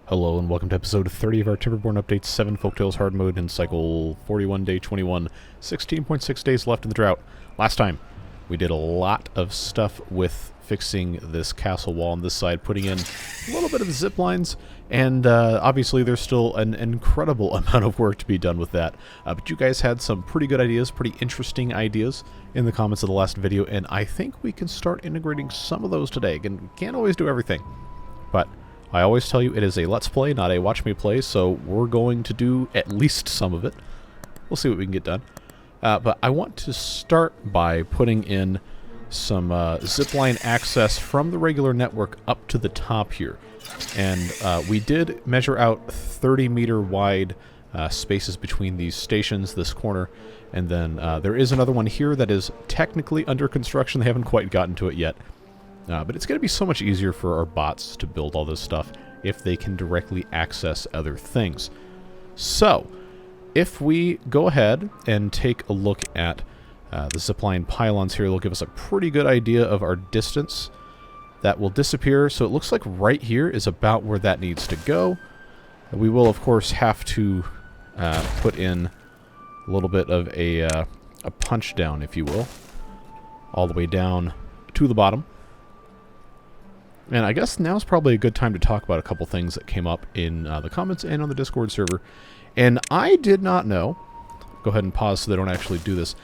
Hello and welcome to episode 30 of our Timberborn Update 7 Folktails Hard Mode in cycle 41, day 21. 16.6 days left in the drought. Last time, we did a lot of stuff with fixing this castle wall on this side, putting in a little bit of zip lines, and obviously there's still an incredible amount of work to be done with that. But you guys had some pretty good ideas, pretty interesting ideas in the comments of the last video, and I think we can start integrating some of those today. Again, we can't always do everything, but I always tell you it is a let's play, not a watch me play, so we're going to do at least some of it. We'll see what we can get done. But I want to start by putting in some zipline access from the regular network up to the top here. And we did measure out 30-meter wide spaces between these stations, this corner, and then there is another one here that is technically under construction. They haven't quite gotten to it yet. But it's going to be so much easier for our bots to build all this stuff if they can directly access other things. So, if we go ahead and take a look at the zipline pylons here, it'll give us a pretty good idea of our distance. That will disappear, so it looks like right here is about where that needs to go. We will, of course, have to put in a little bit of a punch down, if you will, all the way down to the bottom. And I guess now's probably a good time to talk about a couple things that came up in the comments and on the Discord server. And I did not know, go ahead and pause so they don't actually do this.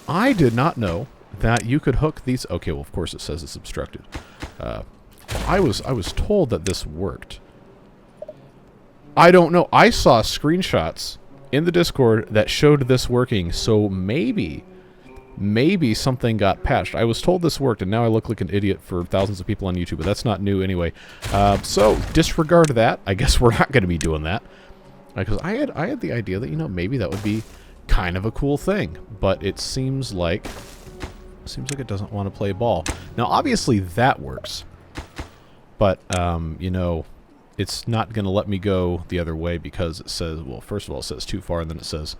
I did not know that you could hook these, okay, well of course it says it's obstructed. I was told that this worked. I don't know, I saw screenshots in the Discord that showed this working, so maybe something got patched. I was told this worked, and now I look like an idiot for thousands of people on YouTube, but that's not new anyway. So, disregard that. I guess we're not going to be doing that. Because I had the idea that, you know, maybe that would be kind of a cool thing. But it seems like it doesn't want to play ball. Now, obviously, that works. But, you know, it's not going to let me go the other way because it says, well, first of all, it says too far, and then it says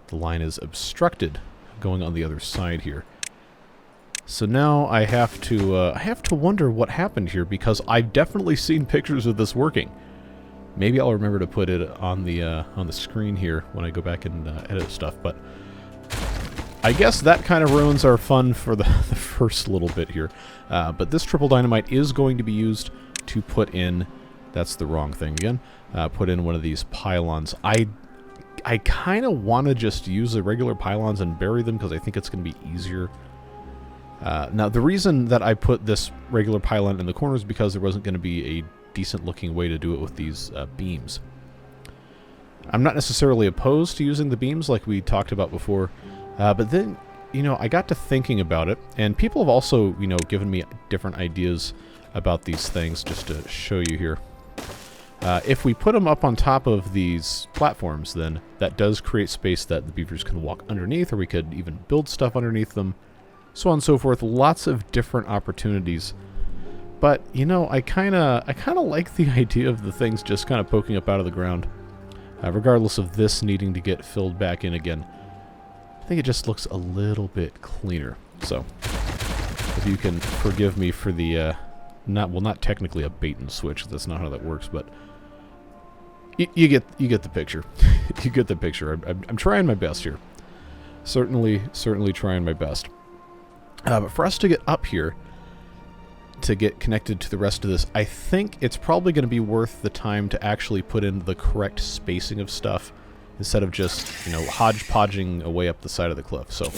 the line is obstructed going on the other side here. So now I have to wonder what happened here, because I've definitely seen pictures of this working. Maybe I'll remember to put it on the screen here when I go back and edit stuff, but I guess that kind of ruins our fun for the first little bit here. But this triple dynamite is going to be used to put in, that's the wrong thing again, put in one of these pylons. I kind of want to just use the regular pylons and bury them because I think it's going to be easier. Now, the reason that I put this regular pylon in the corner is because there wasn't going to be a decent-looking way to do it with these beams. I'm not necessarily opposed to using the beams like we talked about before, but then, you know, I got to thinking about it, and people have also, you know, given me different ideas about these things, just to show you here. If we put them up on top of these platforms, then that does create space that the beavers can walk underneath, or we could even build stuff underneath them, so on and so forth. Lots of different opportunities. But, you know, I kind of like the idea of the things just kind of poking up out of the ground, regardless of this needing to get filled back in again. I think it just looks a little bit cleaner. So, if you can forgive me for the, not technically a bait and switch, that's not how that works, but you get the picture. You get the picture. I'm trying my best here. Certainly trying my best. But for us to get up here, to get connected to the rest of this, I think it's probably going to be worth the time to actually put in the correct spacing of stuff instead of just, you know, hodgepodging away up the side of the cliff. So,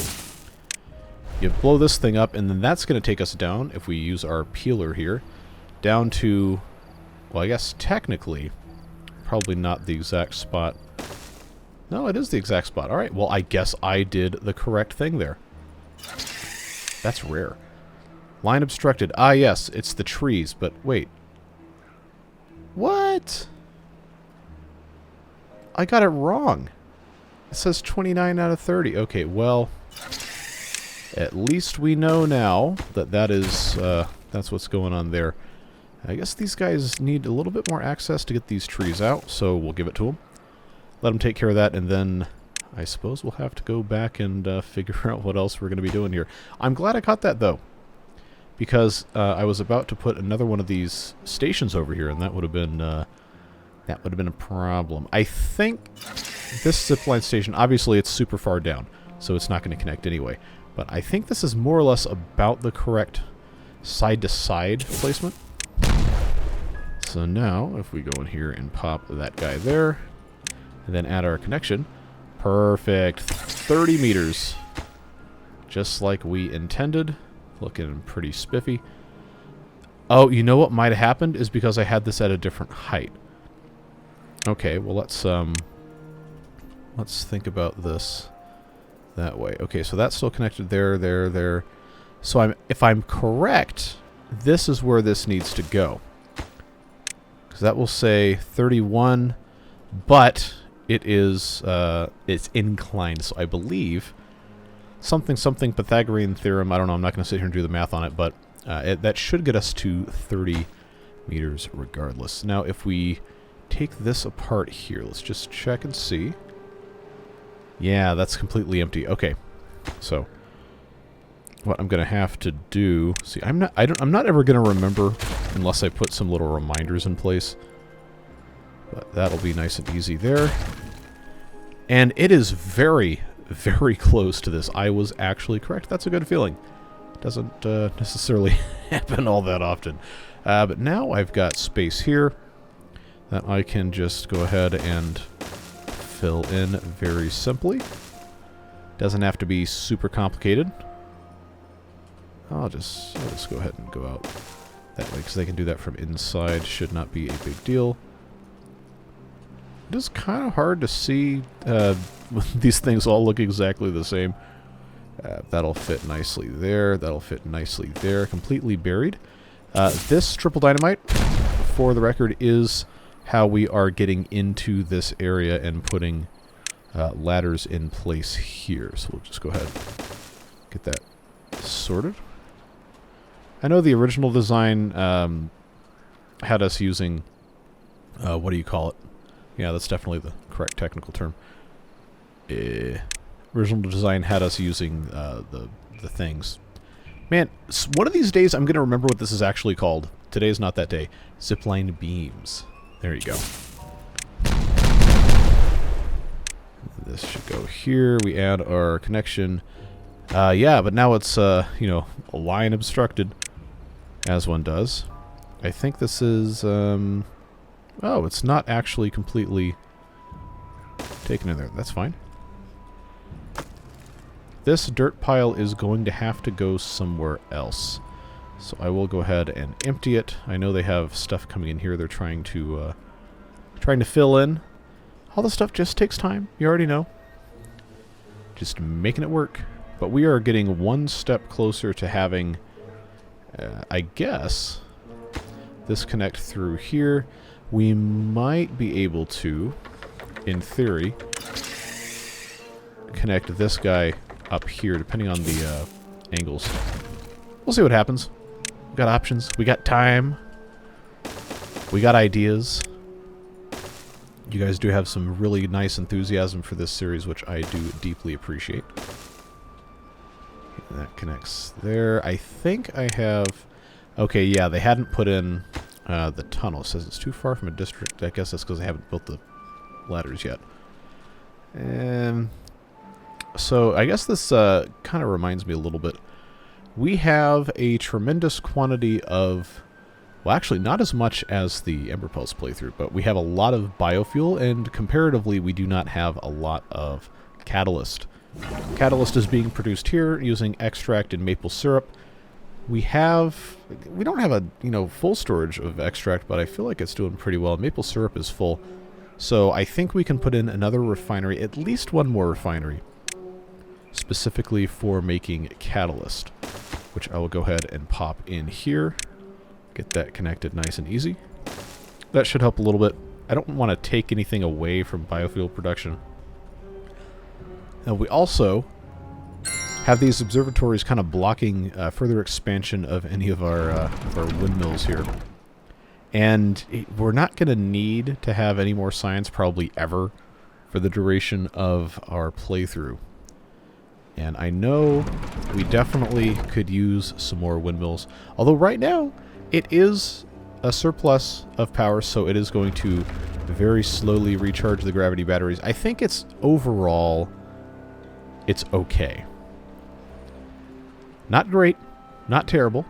you blow this thing up, and then that's going to take us down, if we use our peeler here, down to, well, I guess technically, probably not the exact spot. No, it is the exact spot. Alright, well, I guess I did the correct thing there. That's rare. Line obstructed. Ah, yes, it's the trees, but wait. What? I got it wrong. It says 29 out of 30. Okay, well, at least we know now that that's what's going on there. I guess these guys need a little bit more access to get these trees out, so we'll give it to them. Let them take care of that, and then I suppose we'll have to go back and figure out what else we're going to be doing here. I'm glad I caught that, though, because I was about to put another one of these stations over here, and that would have been that would have been a problem. I think this zipline station, obviously it's super far down, so it's not going to connect anyway. But I think this is more or less about the correct side-to-side placement. So now, if we go in here and pop that guy there, and then add our connection, perfect, 30 meters. Just like we intended. Looking pretty spiffy. Oh, you know what might have happened is because I had this at a different height. Okay, well let's think about this that way. Okay, so that's still connected there, there. So if I'm correct, this is where this needs to go. Because that will say 31, but it is it's inclined. So I believe something Pythagorean theorem. I don't know. I'm not going to sit here and do the math on it, but that should get us to 30 meters regardless. Now, if we take this apart here, let's just check and see. Yeah, that's completely empty. Okay, so what I'm going to have to do. See, I'm not ever going to remember unless I put some little reminders in place. But that'll be nice and easy there. And it is very, very close to this. I was actually correct. That's a good feeling. Doesn't necessarily happen all that often. But now I've got space here that I can just go ahead and fill in very simply. Doesn't have to be super complicated. I'll just go ahead and go out that way because they can do that from inside. Should not be a big deal. It is kind of hard to see these things all look exactly the same. That'll fit nicely there. That'll fit nicely there. Completely buried. This triple dynamite, for the record, is how we are getting into this area and putting ladders in place here. So we'll just go ahead and get that sorted. I know the original design had us using, what do you call it? Yeah, that's definitely the correct technical term. Original design had us using the things. Man, one of these days I'm going to remember what this is actually called. Today's not that day. Zipline beams. There you go. This should go here. We add our connection. Yeah, but now it's, you know, a line obstructed, as one does. I think this is, oh, it's not actually completely taken in there. That's fine. This dirt pile is going to have to go somewhere else. So I will go ahead and empty it. I know they have stuff coming in here they're trying to fill in. All the stuff just takes time. You already know. Just making it work. But we are getting one step closer to having, I guess, this connect through here. We might be able to, in theory, connect this guy up here, depending on the angles. We'll see what happens. We got options. We got time. We got ideas. You guys do have some really nice enthusiasm for this series, which I do deeply appreciate. That connects there. I think I have... Okay, yeah, they hadn't put in the tunnel. It says it's too far from a district. I guess that's because they haven't built the ladders yet. So I guess this kind of reminds me a little bit. We have a tremendous quantity of... Well, actually, not as much as the Ember Pulse playthrough, but we have a lot of biofuel, and comparatively, we do not have a lot of catalyst. Catalyst is being produced here using extract and maple syrup. We don't have a, you know, full storage of extract, but I feel like it's doing pretty well. Maple syrup is full. So I think we can put in another refinery, at least one more refinery, specifically for making catalyst, which I will go ahead and pop in here. Get that connected nice and easy. That should help a little bit. I don't want to take anything away from biofuel production. Now we also have these observatories kind of blocking further expansion of any of our windmills here. And we're not going to need to have any more science probably ever for the duration of our playthrough. And I know we definitely could use some more windmills. Although right now, it is a surplus of power, so it is going to very slowly recharge the gravity batteries. I think it's overall, it's okay. Not great, not terrible.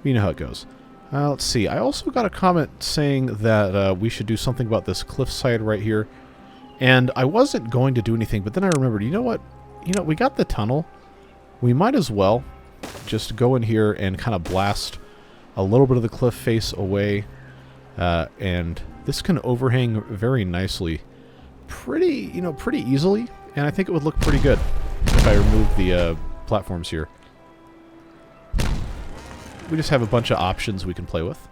You know how it goes. Let's see. I also got a comment saying that we should do something about this cliffside right here. And I wasn't going to do anything, but then I remembered, you know what? You know, we got the tunnel. We might as well just go in here and kind of blast a little bit of the cliff face away. And this can overhang very nicely. Pretty easily. And I think it would look pretty good if I remove the platforms here. We just have a bunch of options we can play with.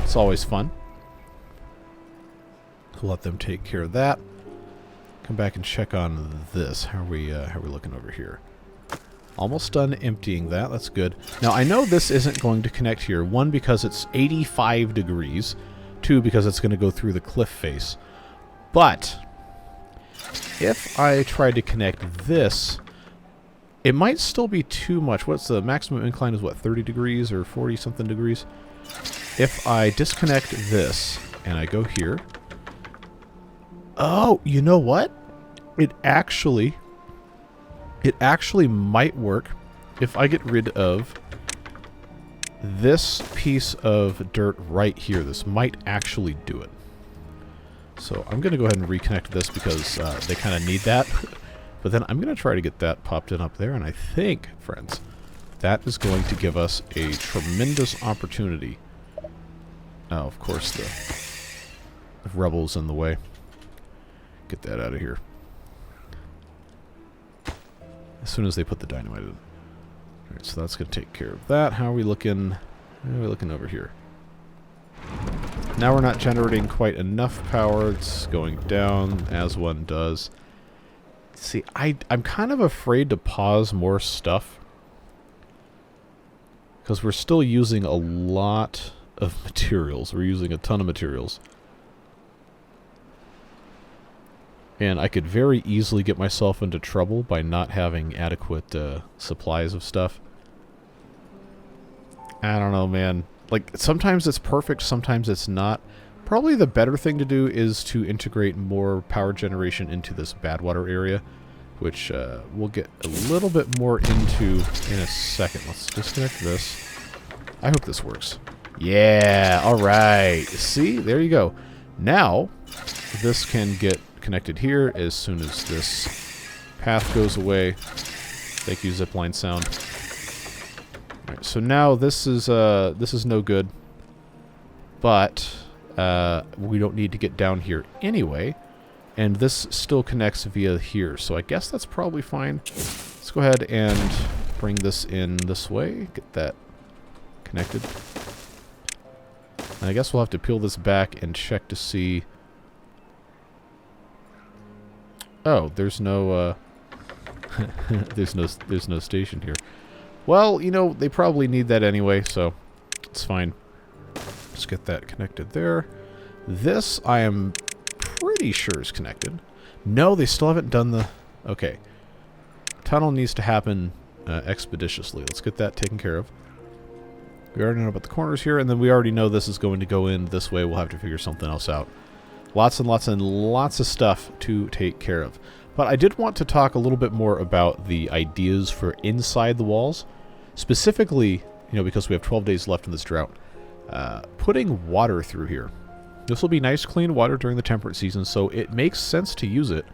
It's always fun. We'll let them take care of that. Come back and check on this. How are we looking over here? Almost done emptying that. That's good. Now, I know this isn't going to connect here. One, because it's 85 degrees. Two, because it's going to go through the cliff face. But if I tried to connect this, it might still be too much. What's the maximum incline is what, 30 degrees or 40 something degrees? If I disconnect this and I go here. Oh, you know what? It actually might work if I get rid of this piece of dirt right here. This might actually do it. So I'm going to go ahead and reconnect this because they kind of need that. But then I'm going to try to get that popped in up there, and I think, friends, that is going to give us a tremendous opportunity. Oh, of course, the rebel's in the way. Get that out of here. As soon as they put the dynamite in. Alright, so that's going to take care of that. How are we looking? How are we looking over here? Now we're not generating quite enough power. It's going down, as one does. See, I'm kind of afraid to pause more stuff. Because we're still using a lot of materials. We're using a ton of materials. And I could very easily get myself into trouble by not having adequate supplies of stuff. I don't know, man. Like, sometimes it's perfect, sometimes it's not. Probably the better thing to do is to integrate more power generation into this bad water area, which we'll get a little bit more into in a second. Let's disconnect this. I hope this works. Yeah, alright. See, there you go. Now, this can get connected here as soon as this path goes away. Thank you, zipline sound. Alright, so now this is no good. But we don't need to get down here anyway. And this still connects via here. So I guess that's probably fine. Let's go ahead and bring this in this way. Get that connected. And I guess we'll have to peel this back and check to see. Oh, there's no there's no station here. Well, you know, they probably need that anyway, so it's fine. Let's get that connected there. This, I am pretty sure is connected. No, they still haven't done the... Okay. Tunnel needs to happen expeditiously. Let's get that taken care of. We already know about the corners here, and then we already know this is going to go in this way. We'll have to figure something else out. Lots and lots and lots of stuff to take care of. But I did want to talk a little bit more about the ideas for inside the walls. Specifically, you know, because we have 12 days left in this drought. Putting water through here. This will be nice, clean water during the temperate season, so it makes sense to use it.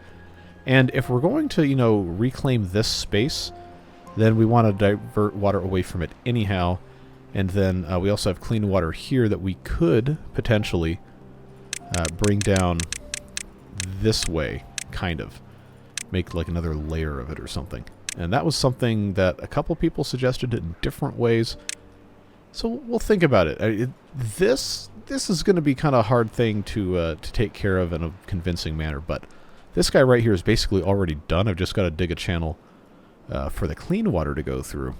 And if we're going to, you know, reclaim this space, then we want to divert water away from it anyhow. And then we also have clean water here that we could potentially bring down this way, kind of. Make like another layer of it or something. And that was something that a couple people suggested in different ways. So we'll think about it. This is going to be kind of a hard thing to take care of in a convincing manner, but this guy right here is basically already done. I've just got to dig a channel for the clean water to go through,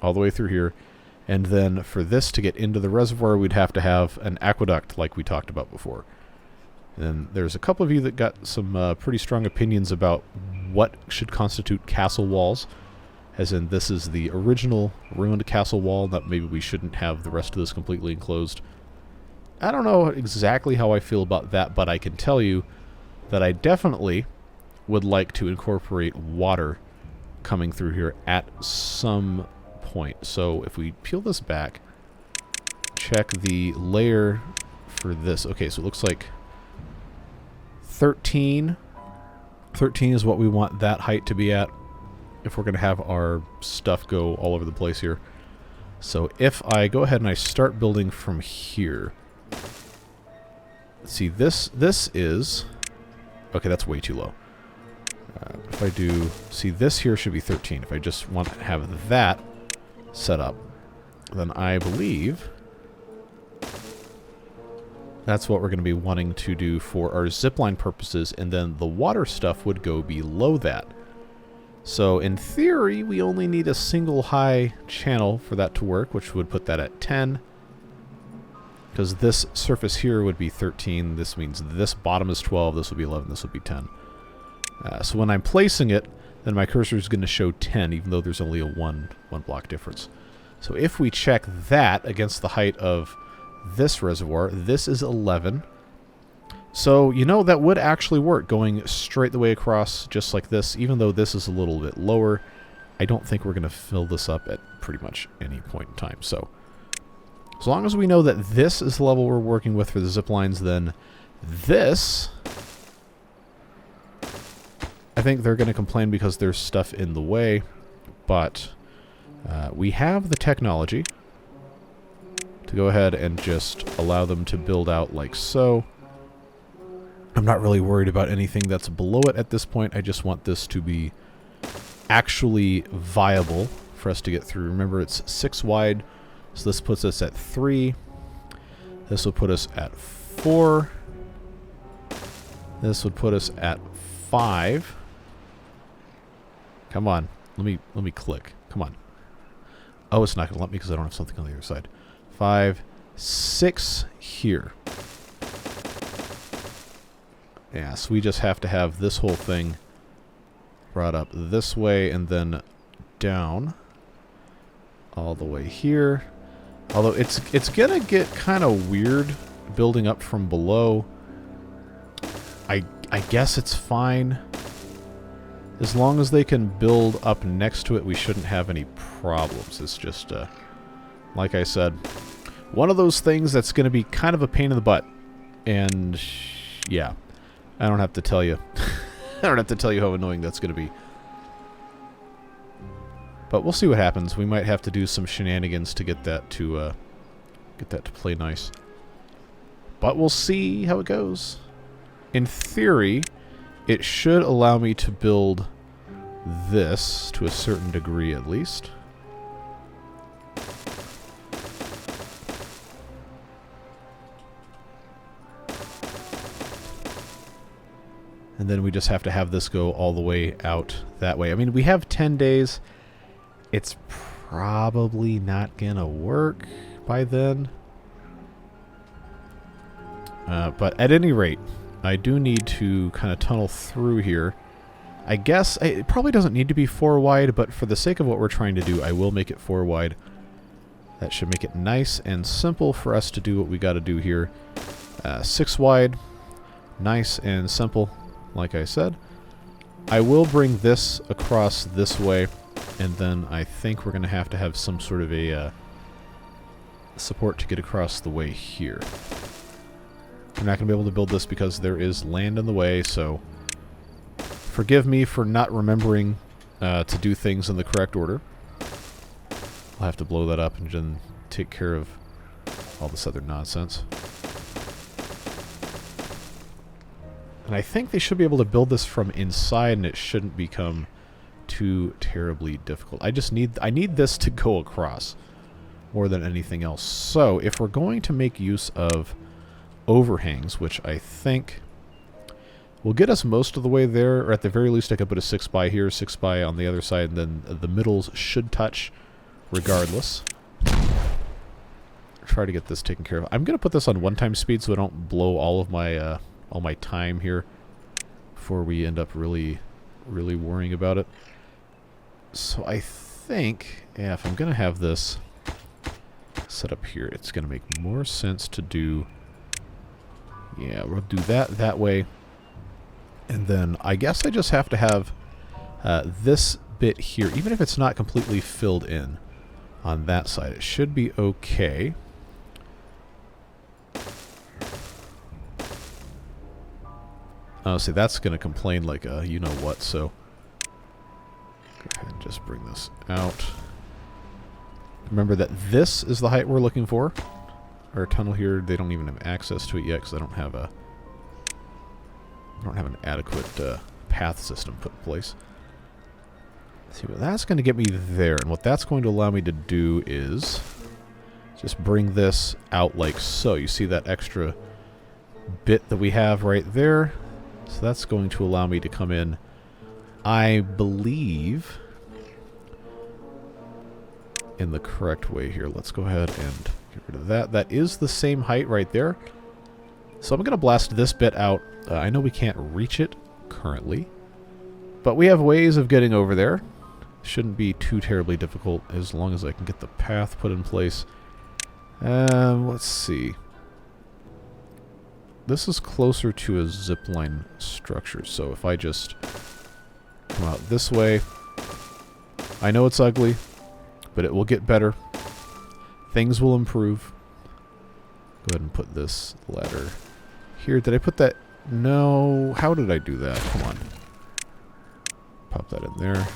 all the way through here. And then for this to get into the reservoir, we'd have to have an aqueduct like we talked about before. And there's a couple of you that got some pretty strong opinions about what should constitute castle walls. As in, this is the original ruined castle wall, that maybe we shouldn't have the rest of this completely enclosed. I don't know exactly how I feel about that, but I can tell you that I definitely would like to incorporate water coming through here at some point. So if we peel this back, check the layer for this. Okay, so it looks like 13. 13 is what we want that height to be at if we're going to have our stuff go all over the place here. So if I go ahead and I start building from here, let's see, this is, okay, that's way too low. If I do, see, this here should be 13. If I just want to have that set up, then I believe that's what we're going to be wanting to do for our zipline purposes, and then the water stuff would go below that. So in theory, we only need a single high channel for that to work, which would put that at 10. Because this surface here would be 13. This means this bottom is 12. This will be 11. This will be 10. So when I'm placing it, then my cursor is going to show 10, even though there's only a one block difference. So if we check that against the height of this reservoir, this is 11. So, you know, that would actually work, going straight the way across, just like this. Even though this is a little bit lower, I don't think we're going to fill this up at pretty much any point in time. So, as long as we know that this is the level we're working with for the zip lines, then this, I think they're going to complain because there's stuff in the way, but we have the technology to go ahead and just allow them to build out like so. I'm not really worried about anything that's below it at this point. I just want this to be actually viable for us to get through. Remember, it's 6 wide, so this puts us at 3. This will put us at 4. This would put us at 5. Come on, let me click. Come on. Oh, it's not going to let me because I don't have something on the other side. 5, 6 here. Yeah, so we just have to have this whole thing brought up this way and then down all the way here. Although it's gonna get kind of weird building up from below. I guess it's fine. As long as they can build up next to it, we shouldn't have any problems. It's just, like I said, one of those things that's going to be kind of a pain in the butt. And, yeah, I don't have to tell you. I don't have to tell you how annoying that's going to be. But we'll see what happens. We might have to do some shenanigans to get that to play nice. But we'll see how it goes. In theory, it should allow me to build this to a certain degree at least. And then we just have to have this go all the way out that way. I mean, we have 10 days. It's probably not gonna work by then. But at any rate, I do need to kind of tunnel through here. I guess it probably doesn't need to be 4 wide, but for the sake of what we're trying to do, I will make it 4 wide. That should make it nice and simple for us to do what we got to do here. 6 wide, nice and simple, like I said. I will bring this across this way, and then I think we're going to have some sort of a support to get across the way here. I'm not going to be able to build this because there is land in the way, so forgive me for not remembering to do things in the correct order. I'll have to blow that up and then take care of all this other nonsense. And I think they should be able to build this from inside, and it shouldn't become too terribly difficult. I need this to go across more than anything else. So if we're going to make use of overhangs, which I think will get us most of the way there, or at the very least I could put a 6 by here, 6 by on the other side, and then the middles should touch regardless. Try to get this taken care of. I'm going to put this on 1x speed so I don't blow all my time here before we end up really worrying about it. So I think, yeah, if I'm going to have this set up here, it's going to make more sense to do Yeah, we'll do that way. And then I guess I just have to have this bit here, even if it's not completely filled in on that side. It should be okay. Oh, see, that's going to complain like a you-know-what, so go ahead and just bring this out. Remember that this is the height we're looking for. Our tunnel here, they don't even have access to it yet because I don't have an adequate path system put in place. Let's see, but that's going to get me there, and what that's going to allow me to do is just bring this out like so. You see that extra bit that we have right there? So that's going to allow me to come in, I believe, in the correct way here. Let's go ahead and get rid of that. That is the same height right there. So I'm going to blast this bit out. I know we can't reach it currently, but we have ways of getting over there. Shouldn't be too terribly difficult as long as I can get the path put in place. Let's see. This is closer to a zipline structure, so if I just come out this way, I know it's ugly, but it will get better. Things will improve. Go ahead and put this ladder here. Did I put that? No. How did I do that? Come on. Pop that in there.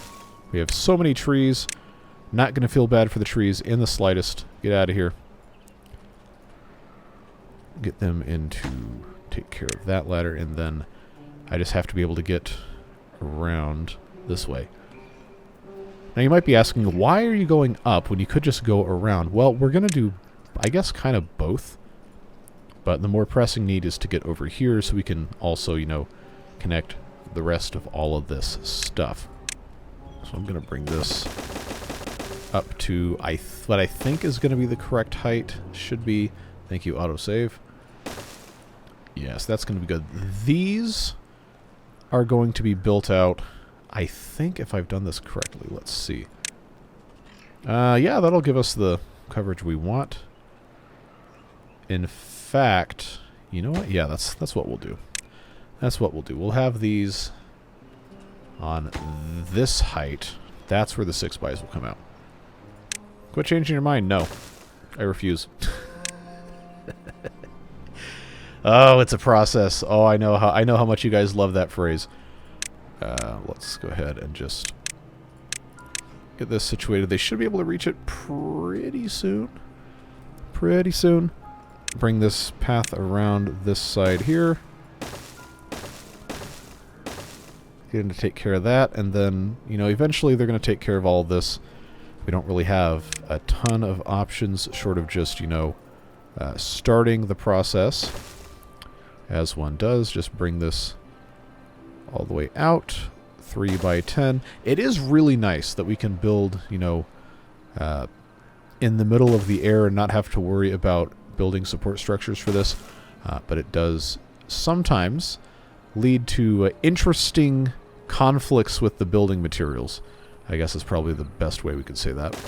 We have so many trees. Not going to feel bad for the trees in the slightest. Get out of here. Get them in to take care of that ladder, and then I just have to be able to get around this way. Now you might be asking, why are you going up when you could just go around? Well, we're going to do, I guess, kind of both. But the more pressing need is to get over here so we can also, connect the rest of all of this stuff. So I'm going to bring this up to what I think is going to be the correct height. Should be. Thank you, autosave. Yes, that's going to be good. These are going to be built out, I think, if I've done this correctly. Let's see. Yeah, that'll give us the coverage we want. In fact, you know what? Yeah, that's what we'll do. That's what we'll do. We'll have these on this height. That's where the 6x's will come out. Quit changing your mind. No. I refuse. Oh, it's a process. Oh, I know how much you guys love that phrase. Let's go ahead and just get this situated. They should be able to reach it pretty soon. Pretty soon. Bring this path around this side here. Get them to take care of that, and then, eventually they're going to take care of all of this. We don't really have a ton of options short of just, starting the process. As one does, just bring this all the way out, 3 by 10. It is really nice that we can build, in the middle of the air and not have to worry about building support structures for this. But it does sometimes lead to interesting conflicts with the building materials. I guess is probably the best way we could say that.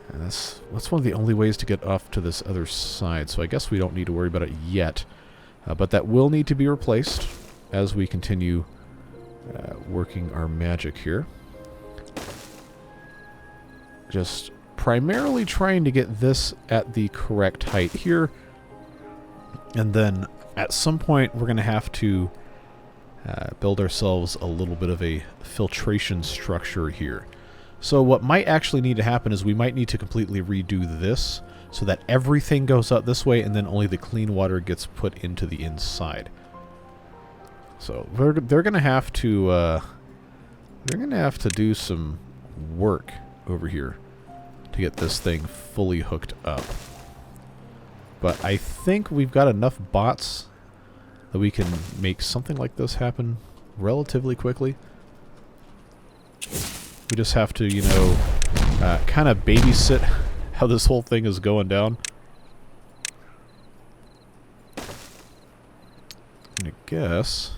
And that's one of the only ways to get off to this other side, so I guess we don't need to worry about it yet. But that will need to be replaced as we continue working our magic here. Just primarily trying to get this at the correct height here. And then at some point we're going to have to build ourselves a little bit of a filtration structure here. So what might actually need to happen is we might need to completely redo this so that everything goes out this way and then only the clean water gets put into the inside. So they're going to have to do some work over here to get this thing fully hooked up. But I think we've got enough bots that we can make something like this happen relatively quickly. We just have to, kind of babysit how this whole thing is going down. And I guess...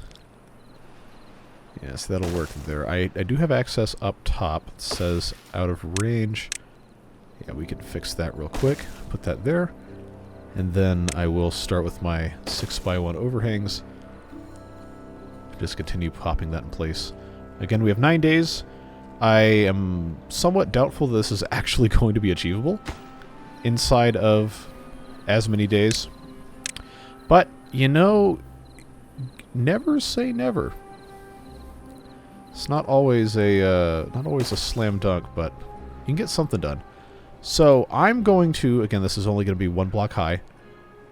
yes, that'll work there. I do have access up top. It says out of range. Yeah, we can fix that real quick. Put that there. And then I will start with my 6x1 overhangs. Just continue popping that in place. Again, we have 9 days. I am somewhat doubtful that this is actually going to be achievable inside of as many days. But, you know, never say never. It's not always a slam dunk, but you can get something done. So I'm going to, again, this is only going to be 1 block high.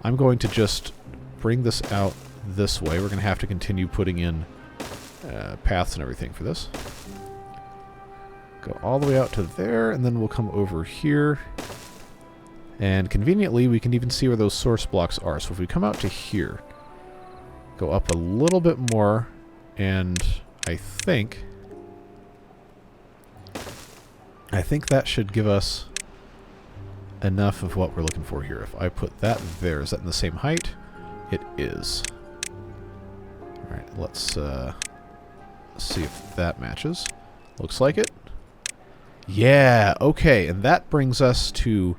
I'm going to just bring this out this way. We're going to have to continue putting in paths and everything for this. Go all the way out to there, and then we'll come over here. And conveniently, we can even see where those source blocks are. So if we come out to here, go up a little bit more, and I think that should give us enough of what we're looking for here. If I put that there, is that in the same height? It is. Alright, let's see if that matches. Looks like it. Yeah, okay, and that brings us to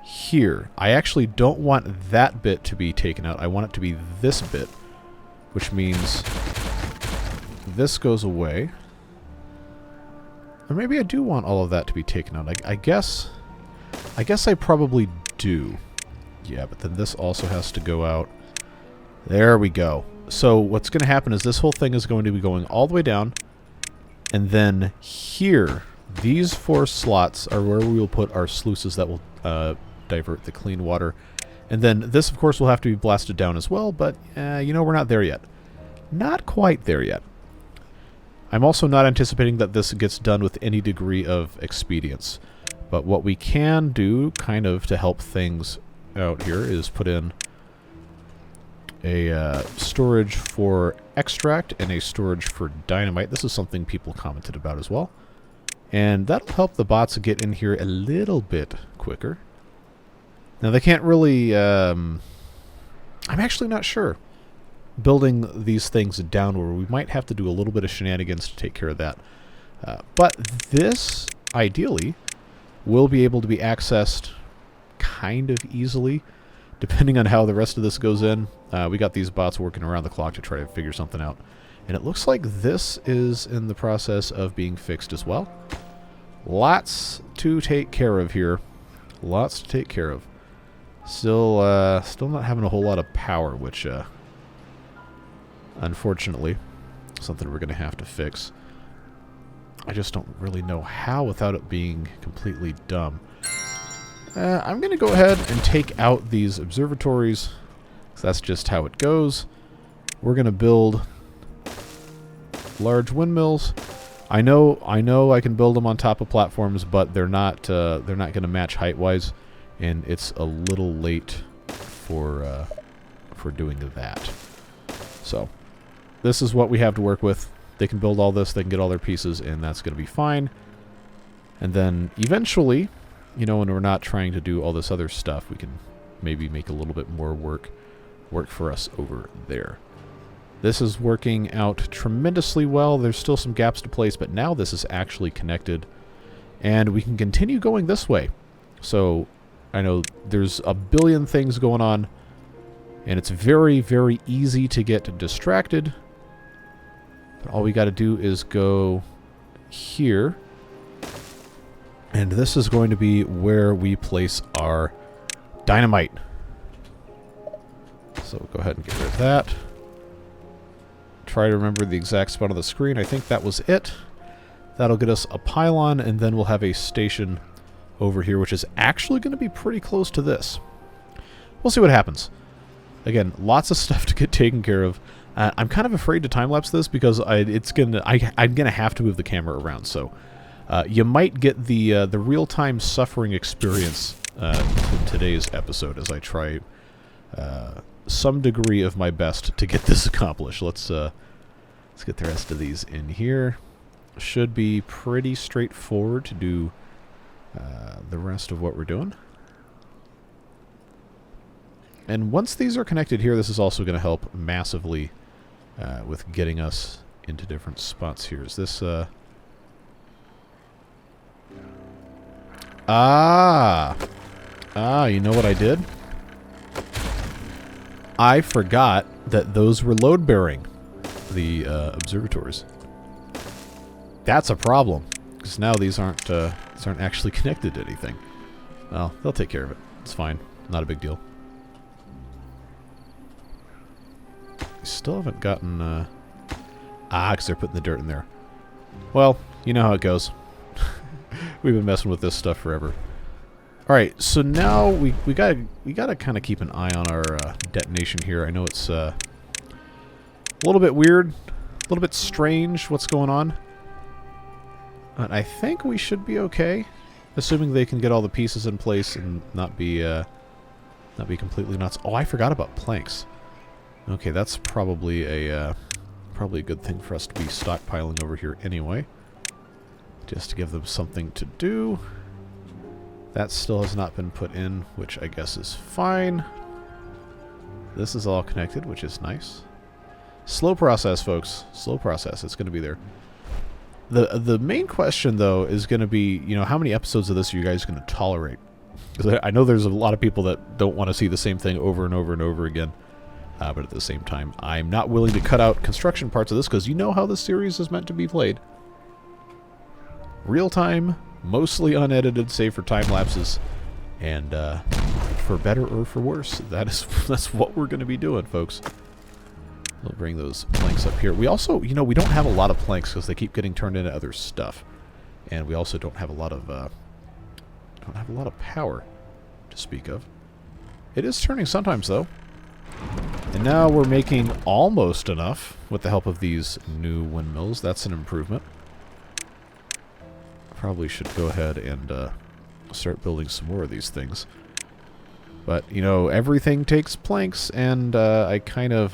here. I actually don't want that bit to be taken out. I want it to be this bit, which means this goes away. Or maybe I do want all of that to be taken out. I guess I probably do. Yeah, but then this also has to go out. There we go. So what's going to happen is this whole thing is going to be going all the way down. And then here, these 4 slots are where we will put our sluices that will divert the clean water. And then this, of course, will have to be blasted down as well. But, you know, we're not there yet. Not quite there yet. I'm also not anticipating that this gets done with any degree of expedience. But what we can do, kind of, to help things out here is put in a storage for extract and a storage for dynamite. This is something people commented about as well. And that'll help the bots get in here a little bit quicker. Now, they can't really... I'm actually not sure. Building these things downward, we might have to do a little bit of shenanigans to take care of that. But this, ideally, will be able to be accessed kind of easily, depending on how the rest of this goes in. We got these bots working around the clock to try to figure something out. And it looks like this is in the process of being fixed as well. Lots to take care of here. Lots to take care of. Still not having a whole lot of power, which... unfortunately, something we're going to have to fix. I just don't really know how without it being completely dumb. I'm going to go ahead and take out these observatories. That's just how it goes. We're going to build large windmills. I know I can build them on top of platforms, but they're not going to match height-wise, and it's a little late for doing that. So this is what we have to work with. They can build all this, they can get all their pieces, and that's going to be fine. And then eventually, you know, when we're not trying to do all this other stuff, we can maybe make a little bit more work for us over there. This is working out tremendously well. There's still some gaps to place, but now this is actually connected. And we can continue going this way. So I know there's a billion things going on, and it's very, very easy to get distracted. But all we got to do is go here. And this is going to be where we place our dynamite. So go ahead and get rid of that. Try to remember the exact spot on the screen. I think that was it. That'll get us a pylon, and then we'll have a station over here, which is actually going to be pretty close to this. We'll see what happens. Again, lots of stuff to get taken care of. I'm kind of afraid to time-lapse this because I'm gonna have to move the camera around. So you might get the real-time suffering experience in today's episode as I try some degree of my best to get this accomplished. Let's get the rest of these in here. Should be pretty straightforward to do the rest of what we're doing. And once these are connected here, this is also going to help massively with getting us into different spots here. Is this... you know what I did? I forgot that those were load-bearing, the observatories. That's a problem, because now these aren't actually connected to anything. Well, they'll take care of it. It's fine. Not a big deal. Still haven't gotten... because they're putting the dirt in there. Well, you know how it goes. We've been messing with this stuff forever. Alright, so now we gotta kind of keep an eye on our detonation here. I know it's a little bit weird, a little bit strange what's going on. But I think we should be okay, assuming they can get all the pieces in place and not be completely nuts. Oh, I forgot about planks. Okay, that's probably a good thing for us to be stockpiling over here anyway. Just to give them something to do. That still has not been put in, which I guess is fine. This is all connected, which is nice. Slow process, folks. Slow process. It's going to be there. The main question, though, is going to be, you know, how many episodes of this are you guys going to tolerate? Because I know there's a lot of people that don't want to see the same thing over and over and over again. But at the same time, I'm not willing to cut out construction parts of this, because you know how this series is meant to be played. Real time, mostly unedited, save for time lapses, and for better or for worse, that's what we're going to be doing, folks. We'll bring those planks up here. We also, you know, we don't have a lot of planks because they keep getting turned into other stuff, and we also don't have a lot of power to speak of. It is turning sometimes, though. And now we're making almost enough with the help of these new windmills. That's an improvement. Probably should go ahead and start building some more of these things. But, you know, everything takes planks, and I kind of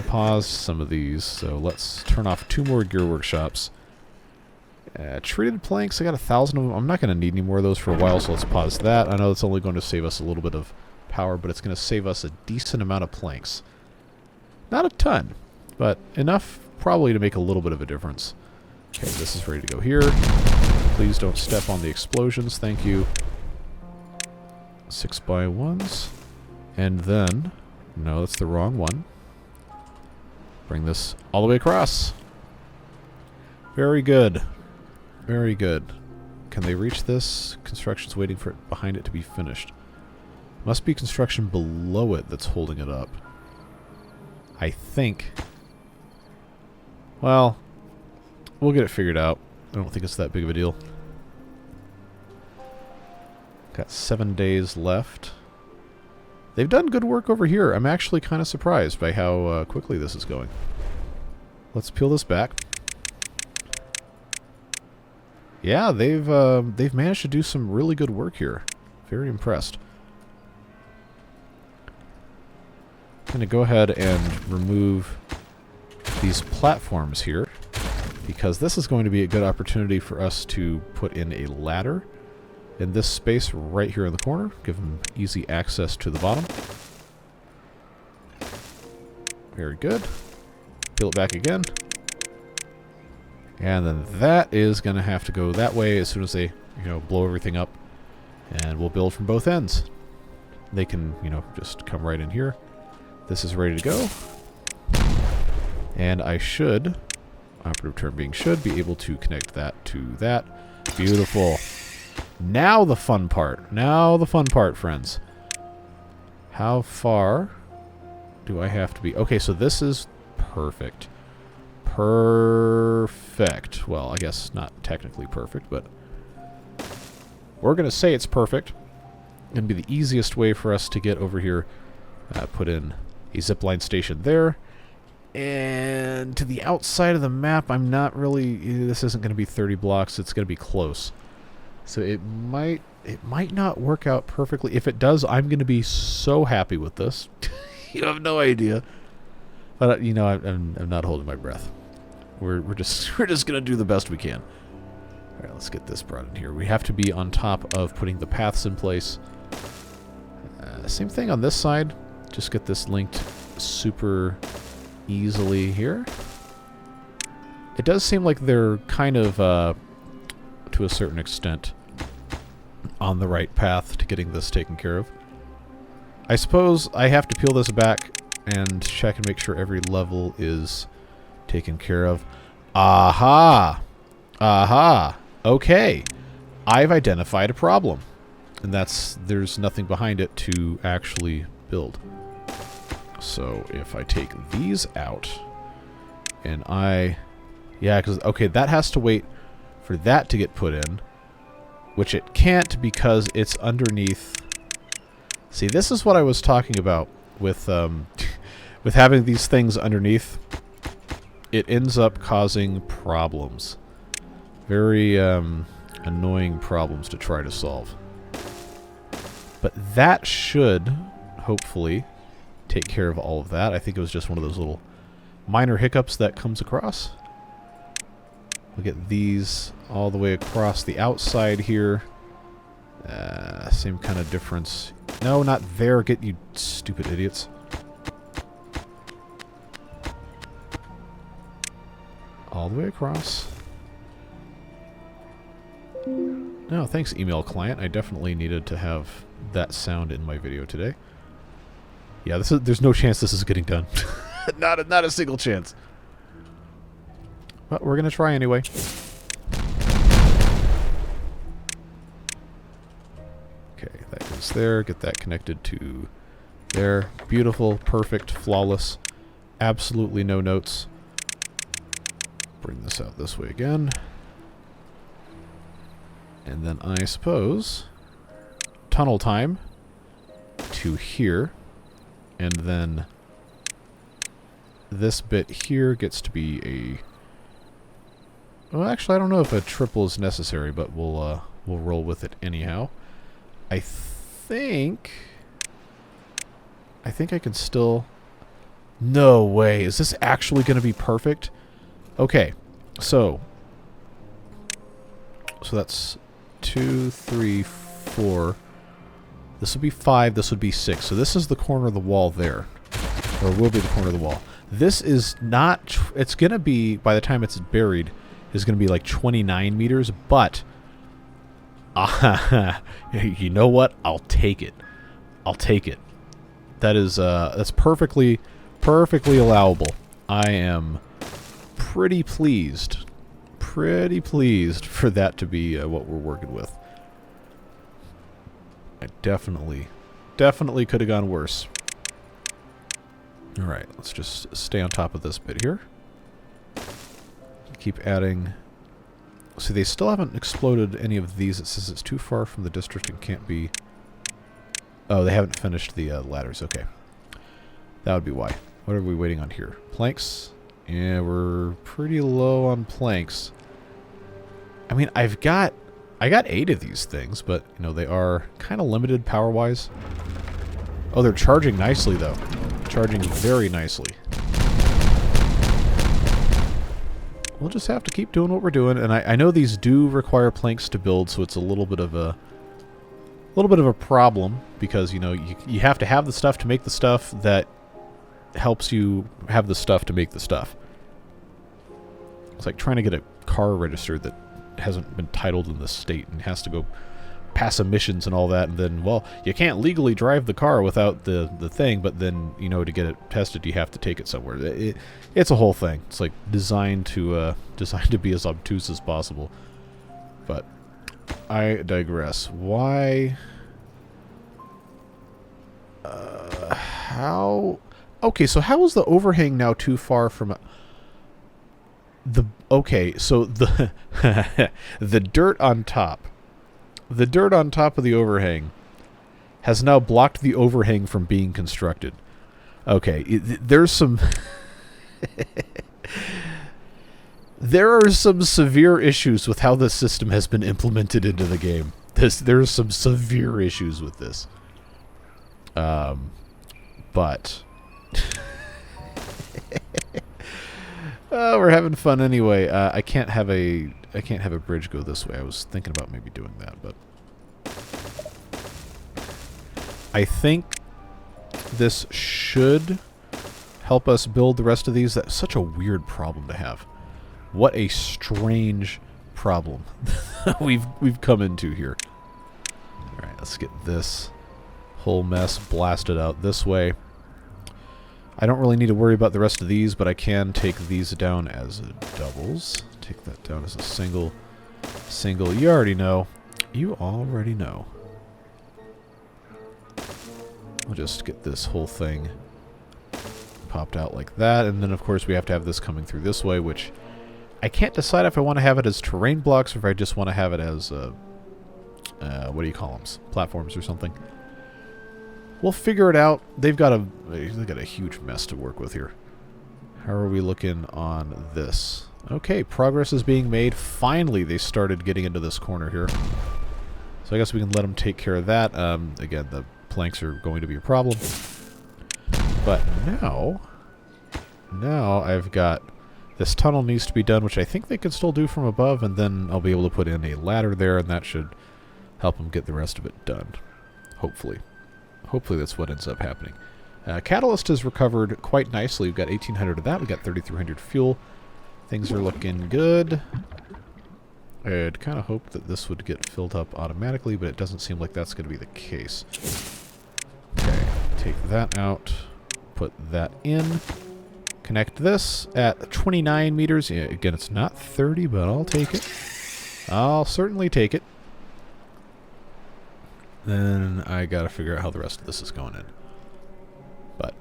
paused some of these, so let's turn off 2 more gear workshops. Treated planks, I got 1,000 of them. I'm not going to need any more of those for a while, so let's pause that. I know it's only going to save us a little bit of power, but it's going to save us a decent amount of planks. Not a ton, but enough probably to make a little bit of a difference. Okay, this is ready to go here. Please don't step on the explosions, thank you. 6x1s. And then, no, that's the wrong one. Bring this all the way across. Very good. Very good. Can they reach this? Construction's waiting for it behind it to be finished. Must be construction below it that's holding it up. I think. Well, we'll get it figured out. I don't think it's that big of a deal. Got 7 days left. They've done good work over here. I'm actually kind of surprised by how quickly this is going. Let's peel this back. Yeah, they've managed to do some really good work here. Very impressed. I'm going to go ahead and remove these platforms here, because this is going to be a good opportunity for us to put in a ladder in this space right here in the corner. Give them easy access to the bottom. Very good. Peel it back again. And then that is going to have to go that way as soon as they, you know, blow everything up. And we'll build from both ends. They can, you know, just come right in here. This is ready to go. And I should, operative term being should, be able to connect that to that. Beautiful. Now the fun part. Now the fun part, friends. How far do I have to be? Okay, so this is perfect. Perfect. Well, I guess not technically perfect, but we're going to say it's perfect. Going to be the easiest way for us to get over here. Put in a zipline station there. And to the outside of the map, I'm not really... This isn't going to be 30 blocks. It's going to be close. So it might not work out perfectly. If it does, I'm going to be so happy with this. You have no idea. But you know, I'm not holding my breath. We're just going to do the best we can. All right, let's get this brought in here. We have to be on top of putting the paths in place. Same thing on this side. Just get this linked super easily here. It does seem like they're kind of, to a certain extent, on the right path to getting this taken care of. I suppose I have to peel this back and check and make sure every level is taken care of. Aha! Aha! Okay. I've identified a problem. And there's nothing behind it to actually build. So if I take these out, and yeah, because, okay, that has to wait for that to get put in, which it can't because it's underneath. See, this is what I was talking about with with having these things underneath. It ends up causing problems. Very annoying problems to try to solve. But that should, hopefully, take care of all of that. I think it was just one of those little minor hiccups that comes across. We'll get these all the way across the outside here. Same kind of difference. No, not there. Get you stupid idiots. All the way across. No, thanks, email client. I definitely needed to have that sound in my video today. Yeah, there's no chance this is getting done. not a single chance. But we're gonna try anyway. Okay, that goes there. Get that connected to there. Beautiful, perfect, flawless. Absolutely no notes. Bring this out this way again. And then I suppose tunnel time to here. And then this bit here gets to be a... Well, actually, I don't know if a triple is necessary, but we'll roll with it anyhow. I think I can still... No way. Is this actually going to be perfect? Okay. So that's 2, 3, 4. This would be 5. This would be 6. So this is the corner of the wall there. Or will be the corner of the wall. This is not... It's going to be, by the time it's buried, is going to be like 29 meters, but... you know what? I'll take it. I'll take it. That is, that's perfectly allowable. I am pretty pleased for that to be what we're working with. I definitely could have gone worse. Alright, let's just stay on top of this bit here. Keep adding... See, they still haven't exploded any of these. It says it's too far from the district and can't be... Oh, they haven't finished the ladders. Okay. That would be why. What are we waiting on here? Planks? Yeah, we're pretty low on planks. I mean, I got 8 of these things, but, you know, they are kind of limited power-wise. Oh, they're charging nicely, though. Charging very nicely. We'll just have to keep doing what we're doing, and I know these do require planks to build, so it's a little bit of a problem, because, you know, you have to have the stuff to make the stuff that helps you have the stuff to make the stuff. It's like trying to get a car registered that hasn't been titled in the state and has to go pass emissions and all that, and then, well, you can't legally drive the car without the thing, but then, you know, to get it tested, you have to take it somewhere. It's a whole thing. It's like designed to be as obtuse as possible. But I digress. Why? How? Okay, so how is the overhang now too far from the? Okay, so the the dirt on top. The dirt on top of the overhang has now blocked the overhang from being constructed. Okay, there's some... there are some severe issues with how this system has been implemented into the game. There's some severe issues with this. But... we're having fun anyway. I can't have a bridge go this way. I was thinking about maybe doing that, but I think this should help us build the rest of these. That's such a weird problem to have. What a strange problem we've come into here. All right, let's get this whole mess blasted out this way. I don't really need to worry about the rest of these, but I can take these down as doubles. Take that down as a single. Single. You already know. You already know. I'll just get this whole thing popped out like that, and then of course we have to have this coming through this way, which I can't decide if I want to have it as terrain blocks or if I just want to have it as what do you call them? Platforms or something. We'll figure it out. They've got a huge mess to work with here. How are we looking on this? Okay, progress is being made. Finally, they started getting into this corner here. So I guess we can let them take care of that. Again, the planks are going to be a problem. But now I've got this tunnel needs to be done, which I think they can still do from above, and then I'll be able to put in a ladder there, and that should help them get the rest of it done. Hopefully. Hopefully that's what ends up happening. Catalyst has recovered quite nicely. We've got 1,800 of that. We've got 3,300 fuel. Things are looking good. I'd kind of hoped that this would get filled up automatically, but it doesn't seem like that's going to be the case. Okay, take that out. Put that in. Connect this at 29 meters. Yeah, again, it's not 30, but I'll take it. I'll certainly take it. Then I got to figure out how the rest of this is going in. But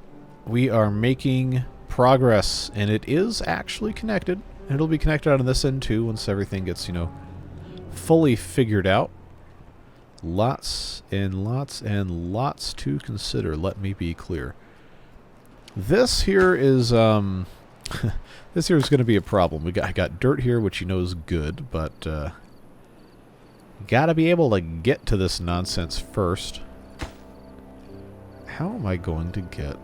we are making progress, and it is actually connected. And it'll be connected on this end too once everything gets, fully figured out. Lots and lots and lots to consider, let me be clear. This here is this here is going to be a problem. I got dirt here, which is good, but gotta be able to get to this nonsense first. How am I going to get?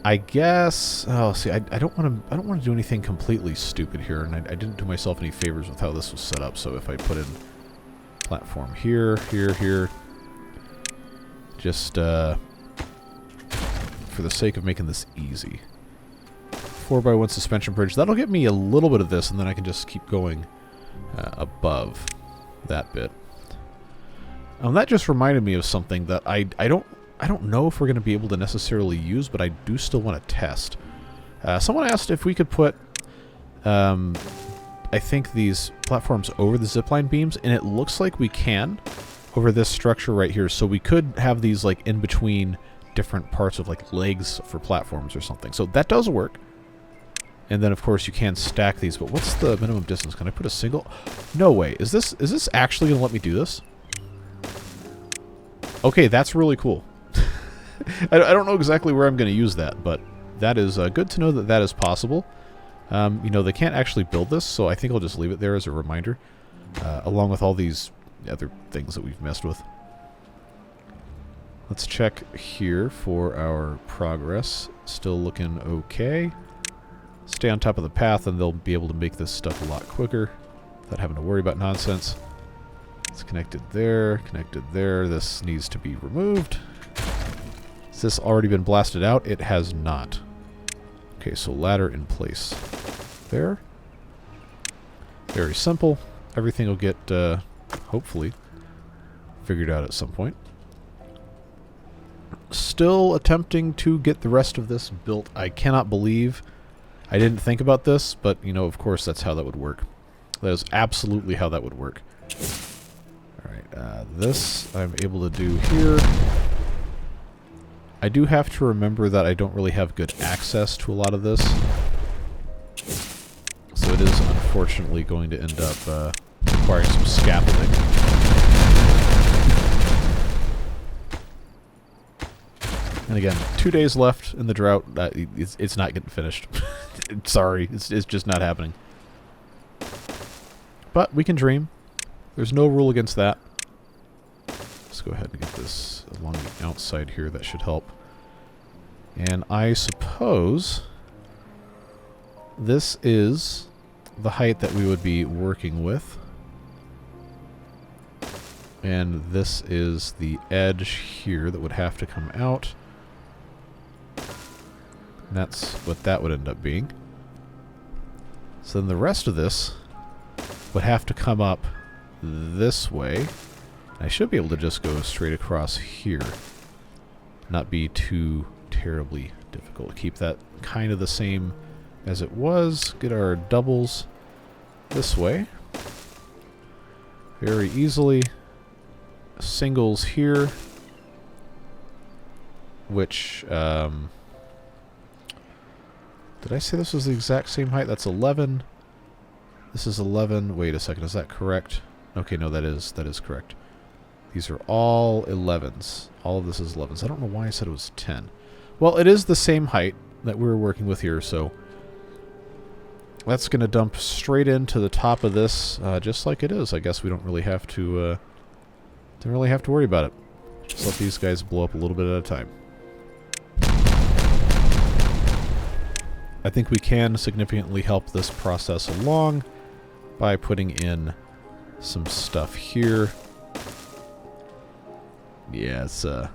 I guess. Oh, see, I don't want to do anything completely stupid here, and I didn't do myself any favors with how this was set up. So if I put in platform here, here, just for the sake of making this easy, 4x1 suspension bridge. That'll get me a little bit of this, and then I can just keep going above that bit. That just reminded me of something that I don't know if we're going to be able to necessarily use, but I do still want to test. Someone asked if we could put, I think, these platforms over the zipline beams, and it looks like we can over this structure right here. So we could have these like in between different parts of like legs for platforms or something. So that does work. And then of course you can stack these, but what's the minimum distance? Can I put a single? No way. Is this actually going to let me do this? Okay, that's really cool. I don't know exactly where I'm going to use that, but that is good to know that that is possible. They can't actually build this, so I think I'll just leave it there as a reminder, along with all these other things that we've messed with. Let's check here for our progress. Still looking okay. Stay on top of the path, and they'll be able to make this stuff a lot quicker without having to worry about nonsense. It's connected there, connected there. This needs to be removed. Has this already been blasted out? It has not. Okay, so ladder in place there. Very simple. Everything will get, hopefully, figured out at some point. Still attempting to get the rest of this built. I cannot believe I didn't think about this, but, of course that's how that would work. That is absolutely how that would work. Alright, this I'm able to do here. I do have to remember that I don't really have good access to a lot of this. So it is unfortunately going to end up requiring some scaffolding. And again, 2 days left in the drought. It's not getting finished. Sorry, it's just not happening. But we can dream. There's no rule against that. Let's go ahead and get this along the outside here. That should help. And I suppose this is the height that we would be working with. And this is the edge here that would have to come out. And that's what that would end up being. So then the rest of this would have to come up this way. I should be able to just go straight across here. Not be too terribly difficult. Keep that kind of the same as it was. Get our doubles this way. Very easily. Singles here. Which, did I say this was the exact same height? That's 11. This is 11. Wait a second, is that correct? Okay, no, that is correct. These are all 11s. All of this is 11s. I don't know why I said it was 10. Well, it is the same height that we were working with here, so that's going to dump straight into the top of this, just like it is. I guess we don't really have to worry about it. Just let these guys blow up a little bit at a time. I think we can significantly help this process along by putting in some stuff here. Yeah, it's a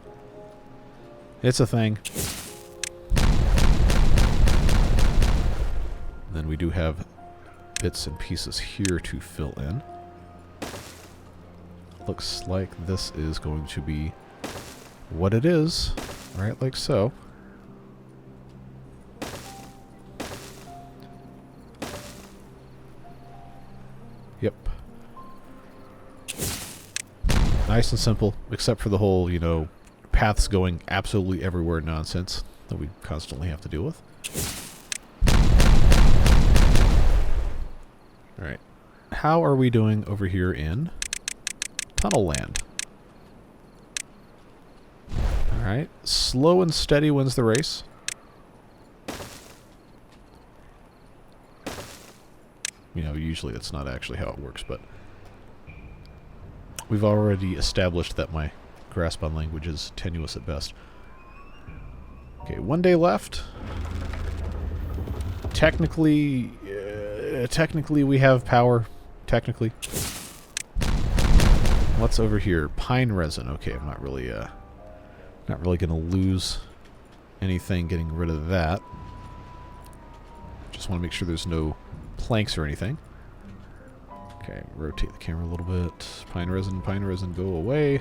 thing. Then we do have bits and pieces here to fill in. Looks like this is going to be what it is, right? Like so. Yep. Nice and simple, except for the whole, you know, paths going absolutely everywhere nonsense that we constantly have to deal with. Alright. How are we doing over here in tunnel land? Alright. Slow and steady wins the race. You know, usually that's not actually how it works, but we've already established that my grasp on language is tenuous at best. Okay, 1 day left. Technically we have power. Technically. What's over here? Pine resin. Okay, I'm not really gonna lose anything getting rid of that. Just want to make sure there's no planks or anything. Okay, rotate the camera a little bit. Pine resin, go away.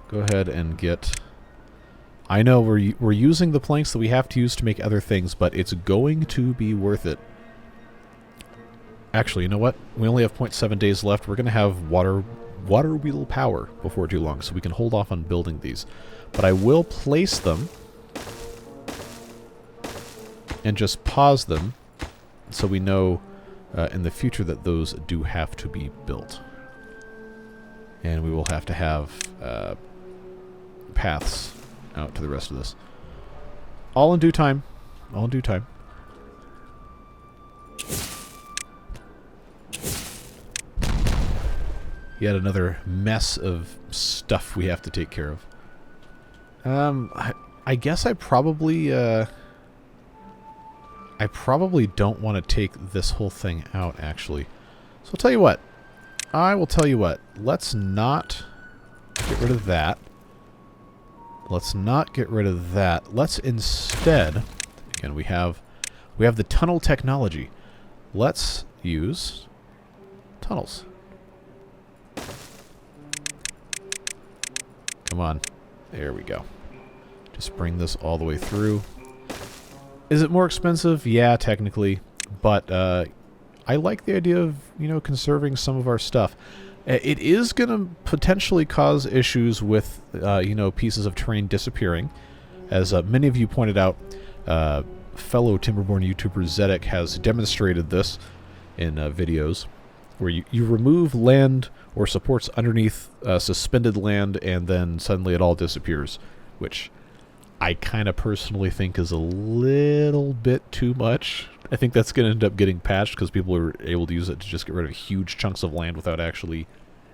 Go ahead and get... I know we're using the planks that we have to use to make other things, but it's going to be worth it. Actually, you know what? We only have 0.7 days left. We're going to have water wheel power before too long, so we can hold off on building these. But I will place them and just pause them so we know in the future that those do have to be built. And we will have to have paths out to the rest of this. All in due time. All in due time. Yet another mess of stuff we have to take care of. I guess I probably don't want to take this whole thing out, actually. So I'll tell you what. I will tell you what. Let's not get rid of that. Let's not get rid of that. Let's instead... Again, we have the tunnel technology. Let's use tunnels. Come on. There we go. Just bring this all the way through. Is it more expensive? Yeah, technically. But I like the idea of, you know, conserving some of our stuff. It is going to potentially cause issues with, you know, pieces of terrain disappearing. As many of you pointed out, fellow Timberborn YouTuber Zedek has demonstrated this in videos, where you remove land or supports underneath suspended land, and then suddenly it all disappears, which I kind of personally think is a little bit too much. I think that's going to end up getting patched because people are able to use it to just get rid of huge chunks of land without actually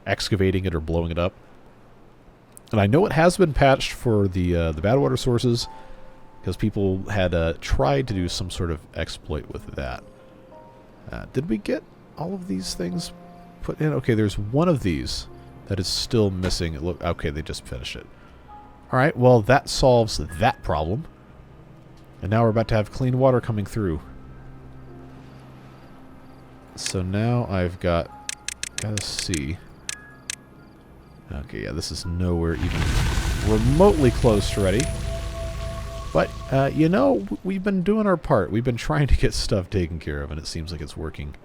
excavating it or blowing it up. And I know it has been patched for the bad water sources because people had tried to do some sort of exploit with that. Did we get all of these things put in? Okay, there's one of these that is still missing. Look, okay, they just finished it. All right, well, that solves that problem. And now we're about to have clean water coming through. So now I've got Gotta see. Okay, yeah, this is nowhere even remotely close to ready. But, you know, we've been doing our part. We've been trying to get stuff taken care of, and it seems like it's working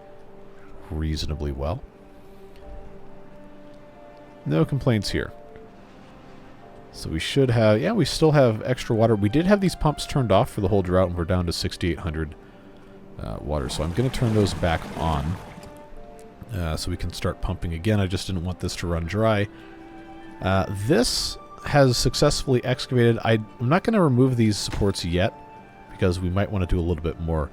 reasonably well. No complaints here. So we should have... Yeah, we still have extra water. We did have these pumps turned off for the whole drought, and we're down to 6,800 water. So I'm going to turn those back on so we can start pumping again. I just didn't want this to run dry. This has successfully excavated. I'm not going to remove these supports yet because we might want to do a little bit more.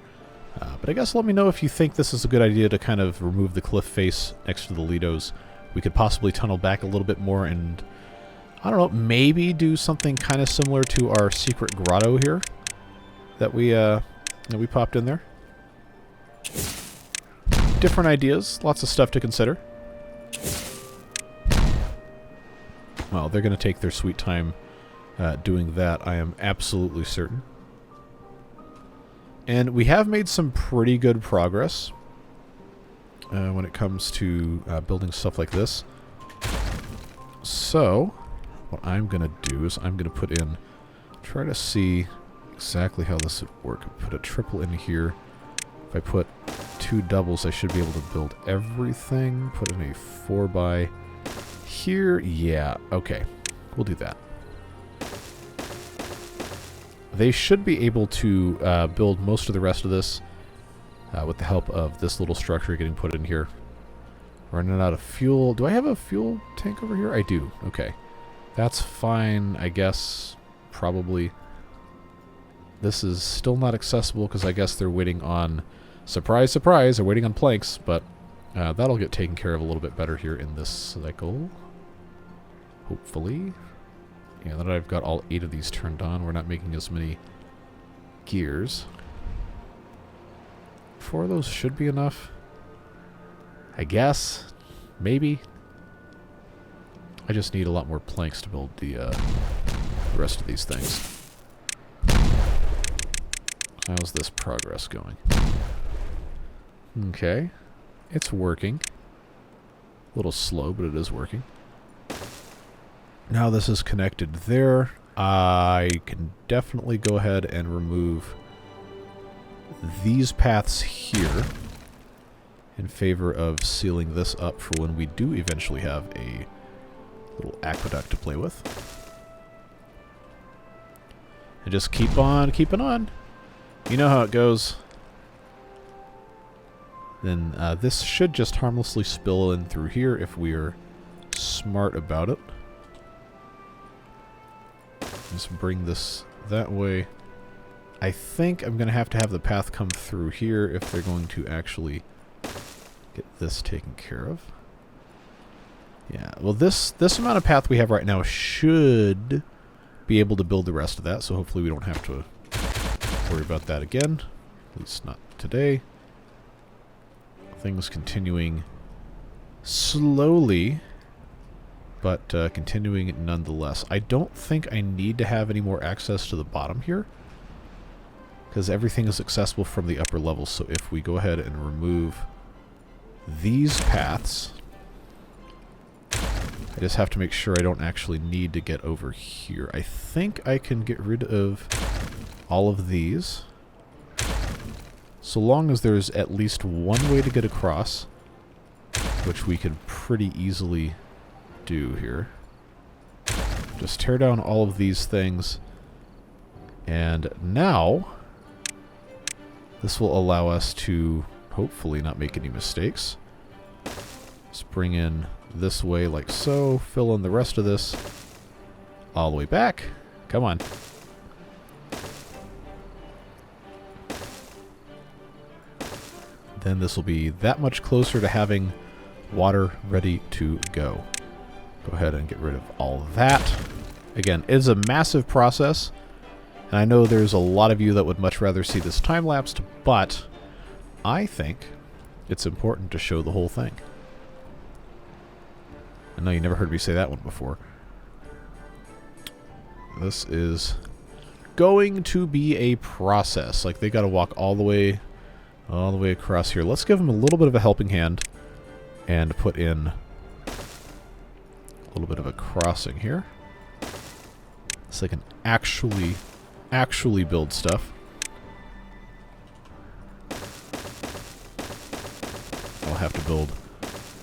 But I guess let me know if you think this is a good idea to kind of remove the cliff face next to the Lidos. We could possibly tunnel back a little bit more and, I don't know, maybe do something kind of similar to our secret grotto here that we popped in there. Different ideas, lots of stuff to consider. Well, they're going to take their sweet time doing that, I am absolutely certain. And we have made some pretty good progress when it comes to building stuff like this. So, what I'm going to do is I'm going to put in, try to see exactly how this would work. Put a triple in here. If I put 2 doubles, I should be able to build everything. Put in a 4x here. Yeah, okay. We'll do that. They should be able to build most of the rest of this with the help of this little structure getting put in here. Running out of fuel. Do I have a fuel tank over here? I do. Okay. That's fine, I guess. Probably. This is still not accessible because I guess they're waiting on... Surprise, surprise! They're waiting on planks, but that'll get taken care of a little bit better here in this cycle. Hopefully. Yeah, now that I've got all 8 of these turned on, we're not making as many gears. 4 of those should be enough. I guess. Maybe. I just need a lot more planks to build the rest of these things. How's this progress going? Okay. It's working. A little slow, but it is working. Now this is connected there. I can definitely go ahead and remove these paths here in favor of sealing this up for when we do eventually have a little aqueduct to play with. And just keep on keeping on. You know how it goes. Then this should just harmlessly spill in through here if we are smart about it. Just bring this that way. I think I'm going to have the path come through here if they're going to actually get this taken care of. Yeah, well this amount of path we have right now should be able to build the rest of that, so hopefully we don't have to worry about that again. At least not today. Things continuing slowly, but continuing nonetheless. I don't think I need to have any more access to the bottom here, because everything is accessible from the upper levels. So if we go ahead and remove these paths, I just have to make sure I don't actually need to get over here. I think I can get rid of all of these, so long as there's at least one way to get across, which we could pretty easily do here. Just tear down all of these things, and now this will allow us to hopefully not make any mistakes. Just bring in this way like so, fill in the rest of this all the way back. Come on. Then this will be that much closer to having water ready to go. Go ahead and get rid of all of that. Again, it's a massive process, and I know there's a lot of you that would much rather see this time-lapsed, but I think it's important to show the whole thing. I know you never heard me say that one before. This is going to be a process. Like, they got to walk all the way across here. Let's give them a little bit of a helping hand. and put in a little bit of a crossing here. So I can actually build stuff. I'll have to build...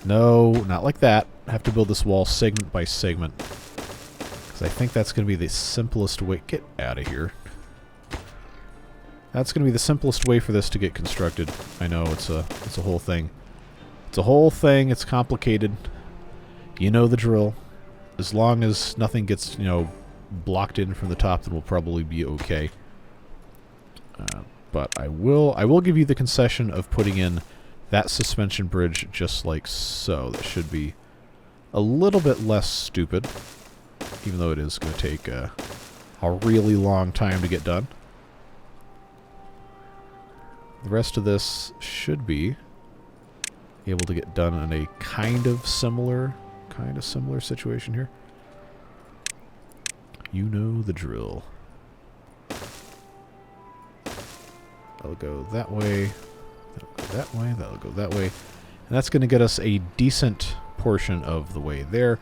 No, not like that. I have to build this wall segment by segment. Because I think that's going to be the simplest way... Get out of here. That's going to be the simplest way for this to get constructed. I know, it's a whole thing. It's a whole thing, it's complicated. You know the drill. As long as nothing gets, you know, blocked in from the top, then we'll probably be okay. But I will give you the concession of putting in that suspension bridge just like so. That should be a little bit less stupid, even though it is going to take a really long time to get done. The rest of this should be able to get done in a kind of similar situation here. You know the drill. That'll go that way. That'll go that way. That'll go that way. And that's going to get us a decent portion of the way there.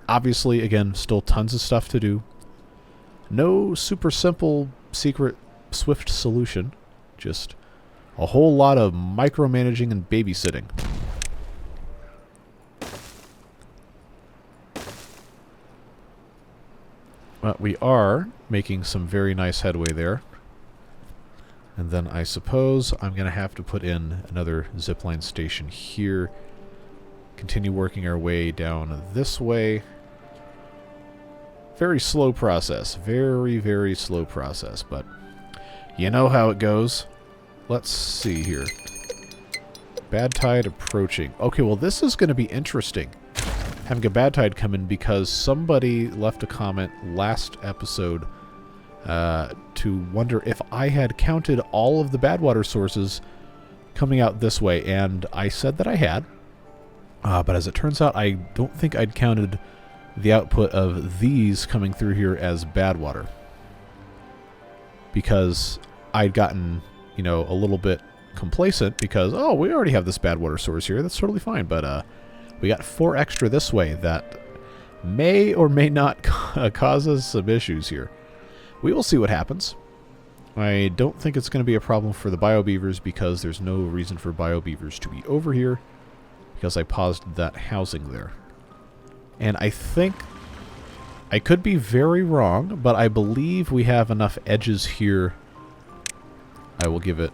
Obviously, again, still tons of stuff to do. No super simple, secret, swift solution. Just a whole lot of micromanaging and babysitting. But we are making some very nice headway there. And then I suppose I'm going to have to put in another zipline station here. Continue working our way down this way. Very slow process. Very, very slow process. But you know how it goes. Let's see here. Bad tide approaching. Okay, well this is going to be interesting. Having a bad tide come in because somebody left a comment last episode to wonder if I had counted all of the bad water sources coming out this way, and I said that I had. But as it turns out, I don't think I'd counted the output of these coming through here as bad water. Because I'd gotten, you know, a little bit complacent because, oh, we already have this bad water source here. That's totally fine. But we got 4 extra this way that may or may not cause us some issues here. We will see what happens. I don't think it's going to be a problem for the biobeavers because there's no reason for biobeavers to be over here because I paused that housing there. And I think, I could be very wrong, but I believe we have enough edges here. I will give it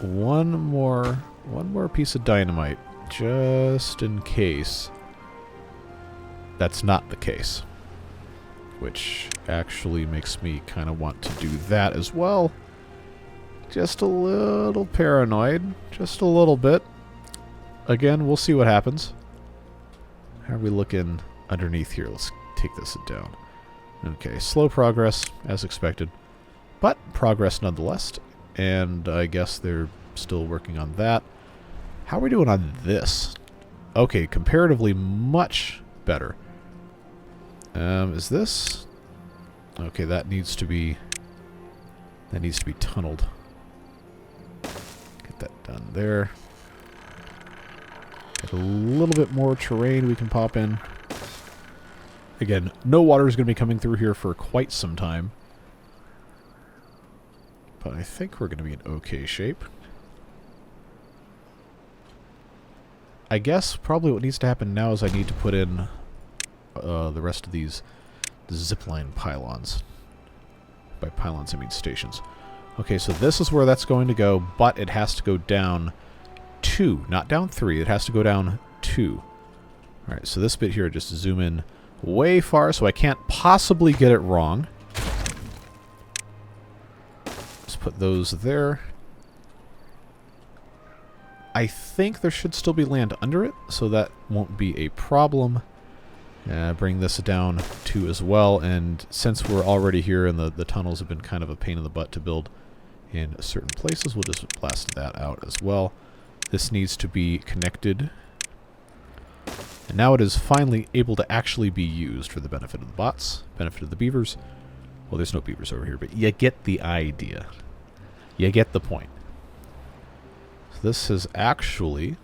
one more piece of dynamite just in case that's not the case. Which actually makes me kind of want to do that as well. Just a little paranoid. Just a little bit. Again, we'll see what happens. How are we looking underneath here? Let's take this down. Okay, slow progress, as expected. But progress nonetheless. And I guess they're still working on that. How are we doing on this? Okay, comparatively much better. Is this... Okay, that needs to be tunneled. Get that done there. Got a little bit more terrain we can pop in. Again, no water is going to be coming through here for quite some time. But I think we're going to be in okay shape. I guess probably what needs to happen now is I need to put in the rest of these zipline pylons. By pylons I mean stations. Okay, so this is where that's going to go, but it has to go down 2, not down 3. It has to go down 2. Alright, so this bit here, just zoom in way far so I can't possibly get it wrong. Let's put those there. I think there should still be land under it, so that won't be a problem. Bring this down 2 as well, and since we're already here and the tunnels have been kind of a pain in the butt to build in certain places, we'll just blast that out as well. This needs to be connected. And now it is finally able to actually be used for the benefit of the bots, benefit of the beavers. Well, there's no beavers over here, but you get the idea. You get the point. So this has actually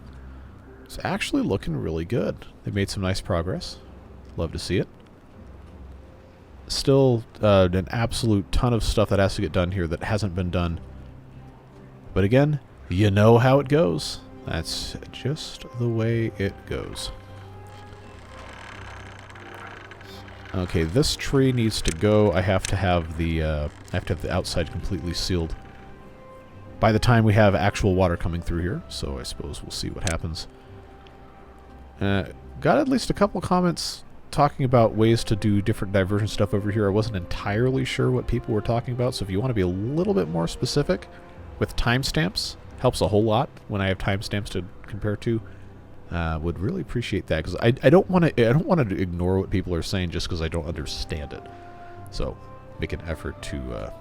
It's actually looking really good. They made some nice progress. Love to see it. Still an absolute ton of stuff that has to get done here that hasn't been done. But again, you know how it goes. That's just the way it goes. Okay, this tree needs to go. I have to have the outside completely sealed by the time we have actual water coming through here. So I suppose we'll see what happens. Got at least a couple comments talking about ways to do different diversion stuff over here. I wasn't entirely sure what people were talking about, so if you want to be a little bit more specific with timestamps, helps a whole lot when I have timestamps to compare to. Would really appreciate that, because I don't want to ignore what people are saying just because I don't understand it. So make an effort to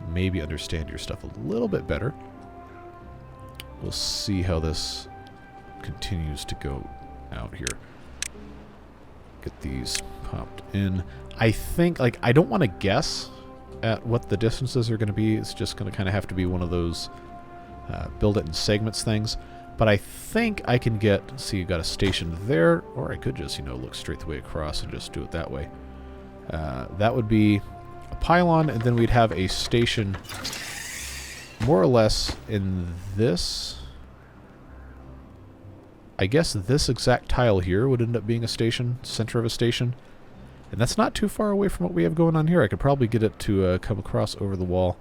maybe understand your stuff a little bit better. We'll see how this continues to go out here. Get these popped in. I think, like, I don't want to guess at what the distances are going to be. It's just going to kind of have to be one of those build it in segments things. But I think I can get, see, you got a station there, or I could just, you know, look straight the way across and just do it that way. That would be a pylon, and then we'd have a station more or less in this. I guess this exact tile here would end up being a station, center of a station. And that's not too far away from what we have going on here. I could probably get it to come across over the wall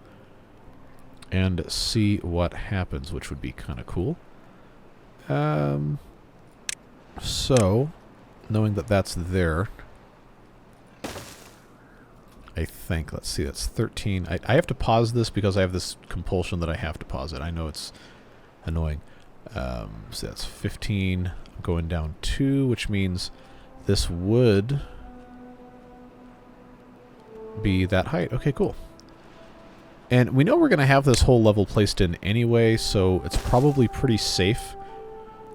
and see what happens, which would be kind of cool. So, knowing that that's there, I think, let's see, that's 13. I have to pause this because I have this compulsion that I have to pause it. I know it's annoying. So that's 15. I'm going down 2, which means this would be that height. Okay, cool. And we know we're going to have this whole level placed in anyway, so it's probably pretty safe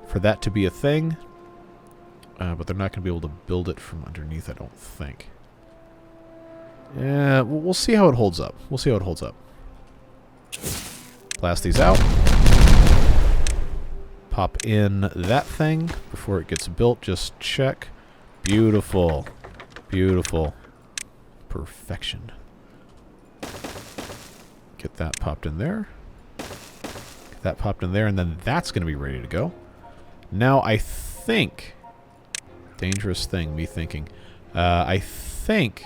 for that to be a thing. But they're not going to be able to build it from underneath, I don't think. Yeah, we'll see how it holds up. We'll see how it holds up. Blast these out. Pop in that thing before it gets built. Just check. Beautiful. Beautiful. Perfection. Get that popped in there. Get that popped in there, and then that's going to be ready to go. Now I think... Dangerous thing, me thinking. I think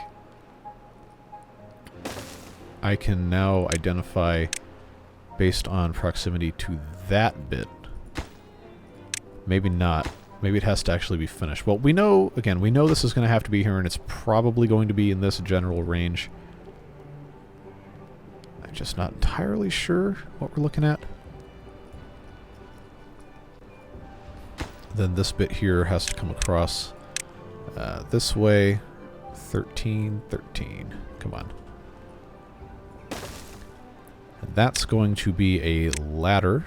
I can now identify based on proximity to that bit. Maybe not. Maybe it has to actually be finished. Well, we know, again, we know this is going to have to be here, and it's probably going to be in this general range. I'm just not entirely sure what we're looking at. Then this bit here has to come across this way. 13, 13. Come on. And that's going to be a ladder,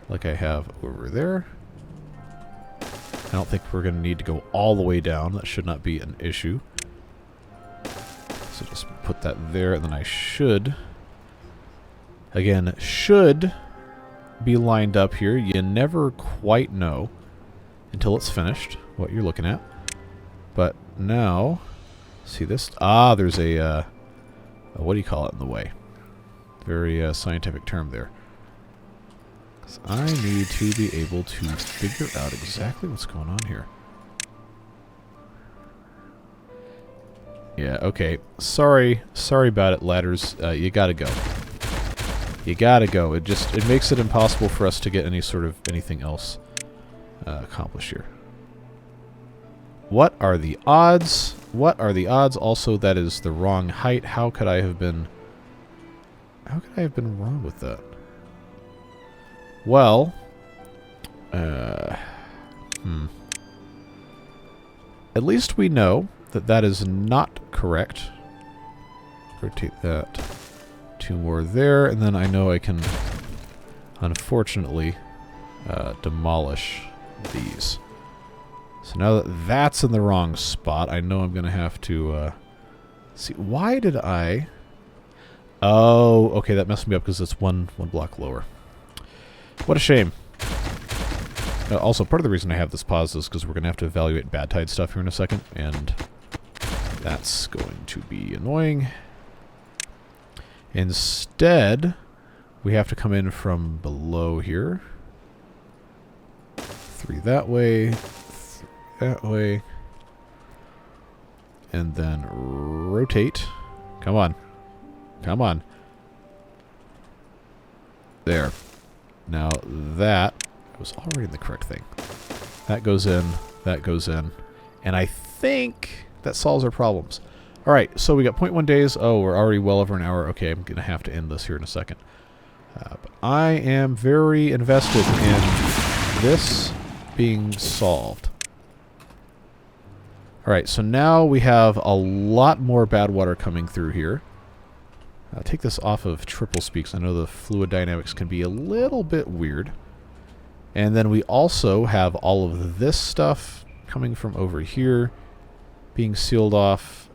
like I have over there. I don't think we're going to need to go all the way down. That should not be an issue. So just put that there, and then I should... Again, should be lined up here. You never quite know until it's finished what you're looking at. But now, see this? Ah, there's a what do you call it in the way? Very scientific term there. Because I need to be able to figure out exactly what's going on here. Yeah, okay. Sorry about it, ladders. You gotta go. You gotta go. It makes it impossible for us to get any sort of anything else accomplished here. What are the odds? What are the odds? Also, that is the wrong height. How could I have been wrong with that? Well, at least we know that that is not correct. Rotate that 2 more there, and then I know I can, unfortunately, demolish these. So now that that's in the wrong spot, I know I'm going to have to see. Why did I... Oh, okay, that messed me up because it's one block lower. What a shame. Also, part of the reason I have this paused is because we're going to have to evaluate bad tide stuff here in a second, and that's going to be annoying. Instead, we have to come in from below here. 3 that way, 3 that way, and then rotate. Come on. Come on. There. Now that was already in the correct thing. That goes in, and I think that solves our problems. Alright, so we got 0.1 days. Oh, we're already well over an hour. Okay, I'm going to have to end this here in a second. But I am very invested in this being solved. Alright, so now we have a lot more bad water coming through here. I'll take this off of triple speaks. I know the fluid dynamics can be a little bit weird. And then we also have all of this stuff coming from over here being sealed off.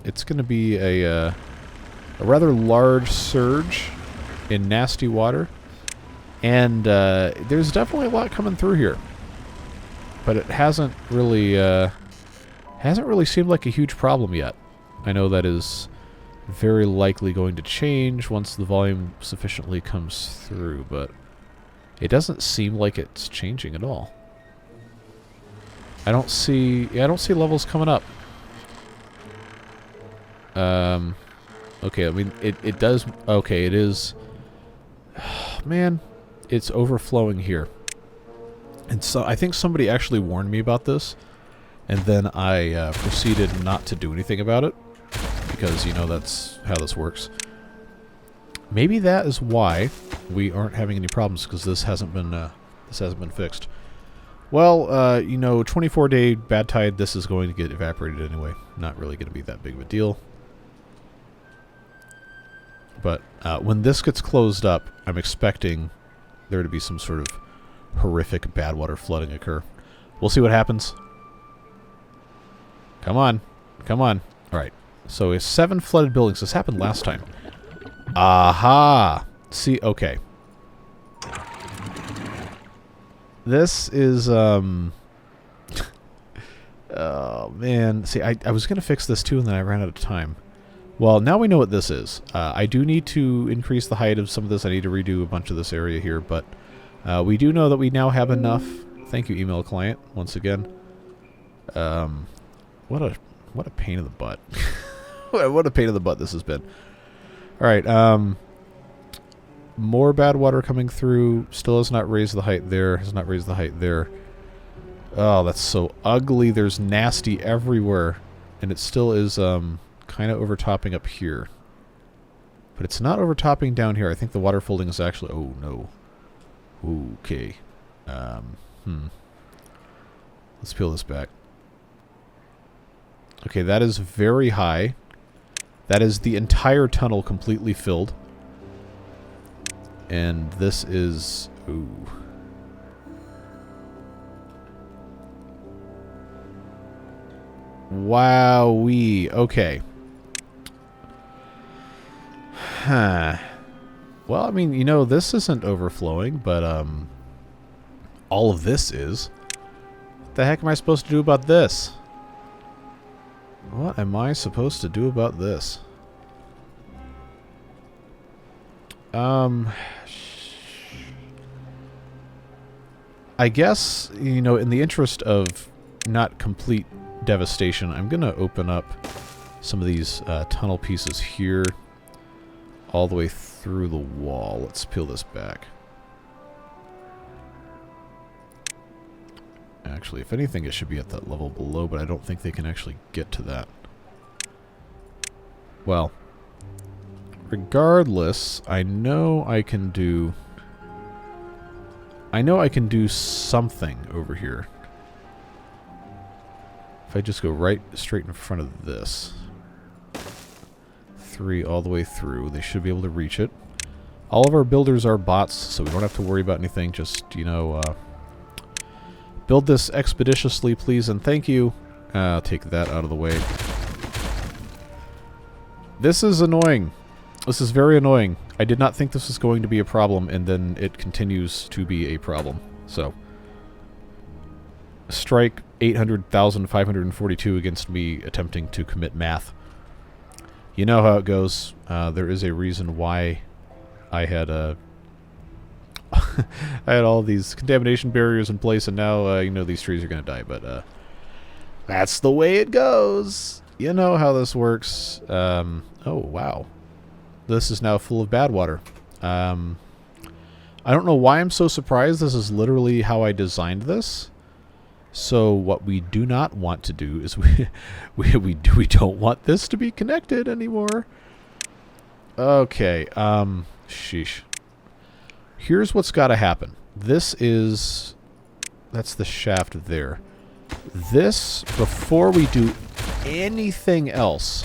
It's going to be a rather large surge in nasty water. And there's definitely a lot coming through here. But it hasn't really seemed like a huge problem yet. I know that is very likely going to change once the volume sufficiently comes through, but it doesn't seem like it's changing at all. I don't see levels coming up. Okay, I mean it does. Okay, it is. Man, it's overflowing here. And so I think somebody actually warned me about this, and then I proceeded not to do anything about it because, you know, that's how this works. Maybe that is why we aren't having any problems, because this hasn't been fixed. Well, you know, 24-day bad tide. This is going to get evaporated anyway. Not really going to be that big of a deal. But when this gets closed up, I'm expecting there to be some sort of horrific bad water flooding occur. We'll see what happens. Come on. Come on. Alright. So 7 flooded buildings. This happened last time. Aha! See, okay. This is, oh, man. See, I was going to fix this too, and then I ran out of time. Well, now we know what this is. I do need to increase the height of some of this. I need to redo a bunch of this area here, but we do know that we now have enough. Thank you, email client, once again. What a pain in the butt. What a pain in the butt this has been. Alright, more bad water coming through. Still has not raised the height there. Has not raised the height there. Oh, that's so ugly. There's nasty everywhere. And it still is kind of overtopping up here. But it's not overtopping down here. I think the water folding is actually... Oh, no. Okay. Let's peel this back. Okay, that is very high. That is the entire tunnel completely filled. And this is... Ooh. Wowee. Okay. Huh. Well, I mean, you know, this isn't overflowing, but, all of this is. What the heck am I supposed to do about this? What am I supposed to do about this? I guess, you know, in the interest of not complete devastation, I'm going to open up some of these tunnel pieces here all the way through the wall. Let's peel this back. Actually, if anything, it should be at that level below, but I don't think they can actually get to that. Well, regardless, I know I can do something over here. If I just go right straight in front of this. 3 all the way through. They should be able to reach it. All of our builders are bots, so we don't have to worry about anything. Just, you know, build this expeditiously, please, and thank you. I'll take that out of the way. This is annoying. This is very annoying. I did not think this was going to be a problem, and then it continues to be a problem. So, strike 800,542 against me attempting to commit math. You know how it goes. There is a reason why I had I had all these contamination barriers in place, and now you know these trees are going to die. But that's the way it goes. You know how this works. Oh wow, this is now full of bad water. I don't know why I'm so surprised. This is literally how I designed this. So what we do not want to do is we don't want this to be connected anymore. Okay, sheesh. Here's what's got to happen. That's the shaft there. This, before we do anything else,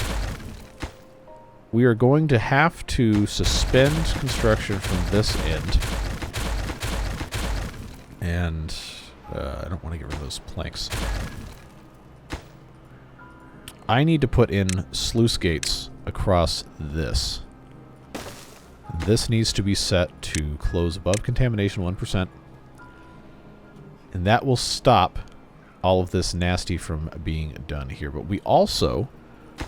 we are going to have to suspend construction from this end. And I don't want to get rid of those planks. I need to put in sluice gates across this. This needs to be set to close above contamination 1%. And that will stop all of this nasty from being done here. But we also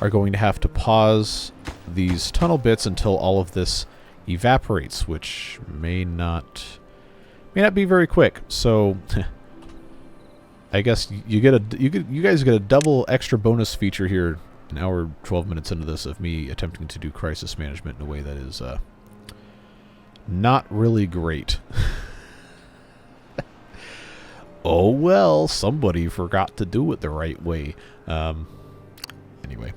are going to have to pause these tunnel bits until all of this evaporates, which may not be very quick. So I guess you guys get a double extra bonus feature here, an hour 12 minutes into this, of me attempting to do crisis management in a way that is not really great. Oh well, somebody forgot to do it the right way. Anyway.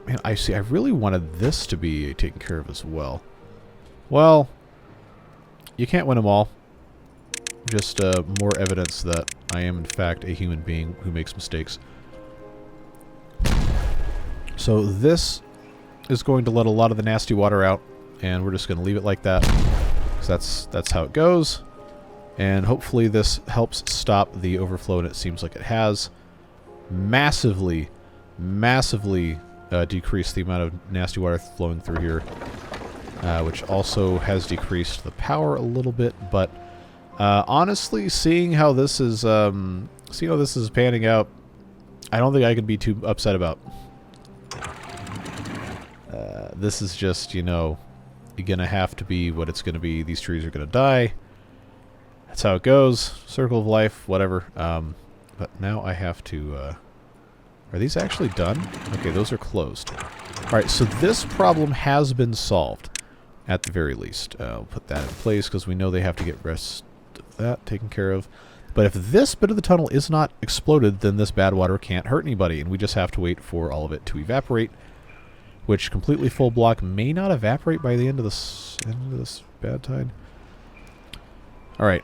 Man, I really wanted this to be taken care of as well. Well, you can't win them all. Just more evidence that I am in fact a human being who makes mistakes. So this is going to let a lot of the nasty water out, and we're just going to leave it like that. So that's how it goes. And hopefully this helps stop the overflow, and it seems like it has. Massively decreased the amount of nasty water flowing through here, which also has decreased the power a little bit. But honestly, seeing how this is panning out, I don't think I can be too upset about. This is just, you know, gonna have to be what it's gonna be. These trees are gonna die. That's how it goes. Circle of life, whatever. But now I have to... are these actually done? Okay, those are closed. Alright, so this problem has been solved, at the very least. I'll put that in place, because we know they have to get rest of that taken care of. But if this bit of the tunnel is not exploded, then this bad water can't hurt anybody, and we just have to wait for all of it to evaporate, which completely full block may not evaporate by the end of this bad tide. Alright.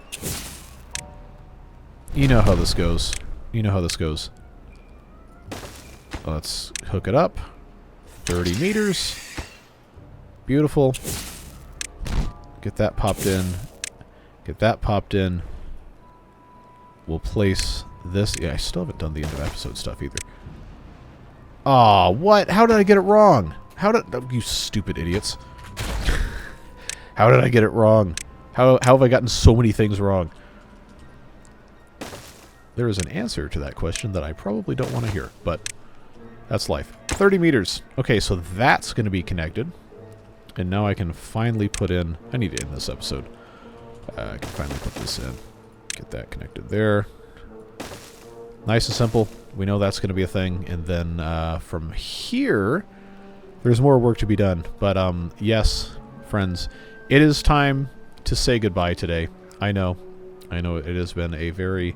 You know how this goes. You know how this goes. Let's hook it up. 30 meters. Beautiful. Get that popped in. Get that popped in. We'll place this. Yeah, I still haven't done the end of episode stuff either. Aw, what? How did I get it wrong? How did... Oh, you stupid idiots. How did I get it wrong? How have I gotten so many things wrong? There is an answer to that question that I probably don't want to hear, but that's life. 30 meters. Okay, so that's going to be connected. And now I can finally put in... I need to end this episode. I can finally put this in. Get that connected there. Nice and simple. We know that's going to be a thing. And then from here, there's more work to be done. But yes, friends, it is time to say goodbye today. I know it has been a very,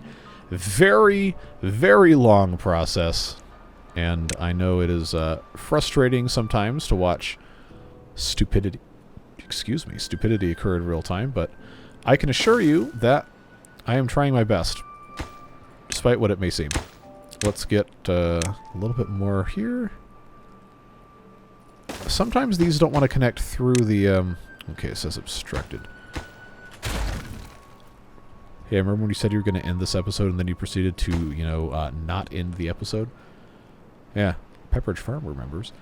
very, very long process. And I know it is frustrating sometimes to watch stupidity occur in real time. But I can assure you that I am trying my best, despite what it may seem. Let's get a little bit more here. Sometimes these don't want to connect through the... okay, it says obstructed. Hey, I remember when you said you were going to end this episode and then you proceeded to, you know, not end the episode? Yeah, Pepperidge Farm remembers.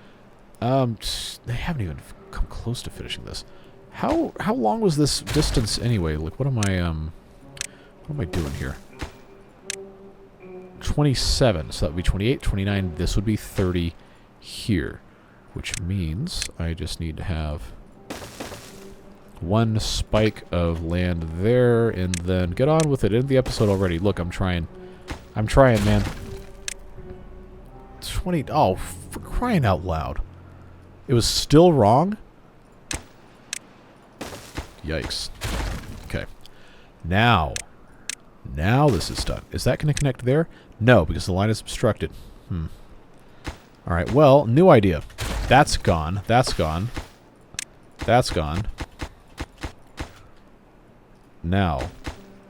They haven't even come close to finishing this. How long was this distance anyway? Like, what am I doing here? 27. So that would be 28, 29. This would be 30 here, which means I just need to have one spike of land there, and then get on with it. End the episode already. Look, I'm trying. I'm trying, man. 20. Oh, for crying out loud. It was still wrong? Yikes. Okay. Now this is done. Is that going to connect there? No, because the line is obstructed. Alright, well, new idea. That's gone. That's gone. That's gone. Now,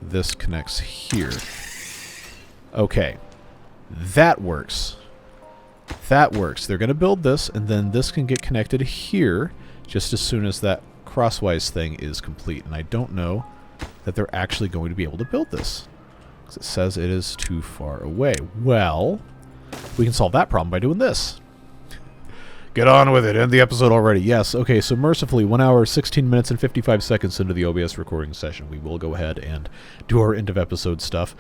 this connects here. Okay. That works. That works. They're going to build this, and then this can get connected here just as soon as that crosswise thing is complete. And I don't know that they're actually going to be able to build this, because it says it is too far away. Well, we can solve that problem by doing this. Get on with it. End the episode already. Yes. Okay, so mercifully, 1 hour, 16 minutes, and 55 seconds into the OBS recording session, we will go ahead and do our end-of-episode stuff.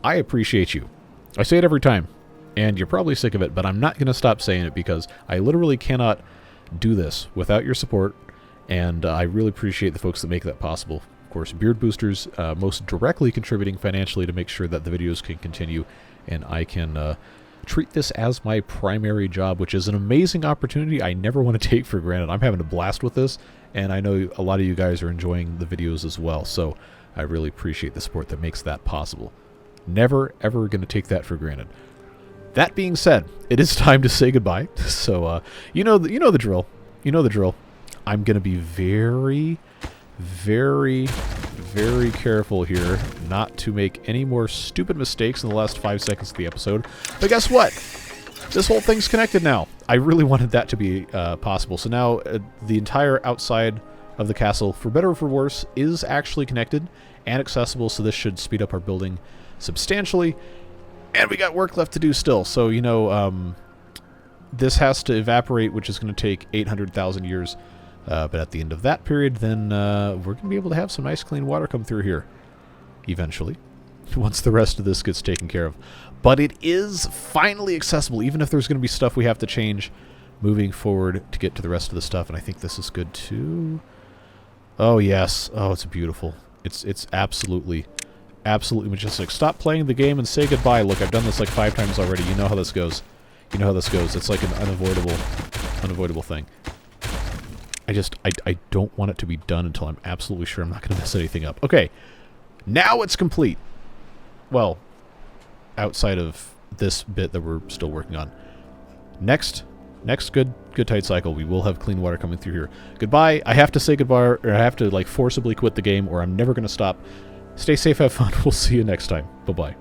I appreciate you. I say it every time, and you're probably sick of it, but I'm not going to stop saying it because I literally cannot do this without your support, and I really appreciate the folks that make that possible. Of course, Beard Boosters most directly contributing financially to make sure that the videos can continue, and I can treat this as my primary job, which is an amazing opportunity I never want to take for granted. I'm having a blast with this, and I know a lot of you guys are enjoying the videos as well, so I really appreciate the support that makes that possible. Never, ever going to take that for granted. That being said, it is time to say goodbye. So, you know the drill. You know the drill. I'm going to be very, very, very careful here not to make any more stupid mistakes in the last 5 seconds of the episode. But guess what? This whole thing's connected now. I really wanted that to be possible. So now the entire outside of the castle, for better or for worse, is actually connected and accessible. So this should speed up our building substantially. And we got work left to do still. So, you know, this has to evaporate, which is going to take 800,000 years. But at the end of that period, then we're going to be able to have some nice clean water come through here. Eventually. Once the rest of this gets taken care of. But it is finally accessible, even if there's going to be stuff we have to change moving forward to get to the rest of the stuff. And I think this is good too. Oh, yes. Oh, it's beautiful. It's absolutely majestic. Stop playing the game and say goodbye. Look, I've done this like 5 times already. You know how this goes. You know how this goes. It's like an unavoidable thing. I don't want it to be done until I'm absolutely sure I'm not going to mess anything up. Okay, now it's complete. Well, outside of this bit that we're still working on. Next good tight cycle, we will have clean water coming through here. Goodbye. I have to say goodbye, or I have to like forcibly quit the game, or I'm never going to stop. Stay safe, have fun. We'll see you next time. Bye-bye.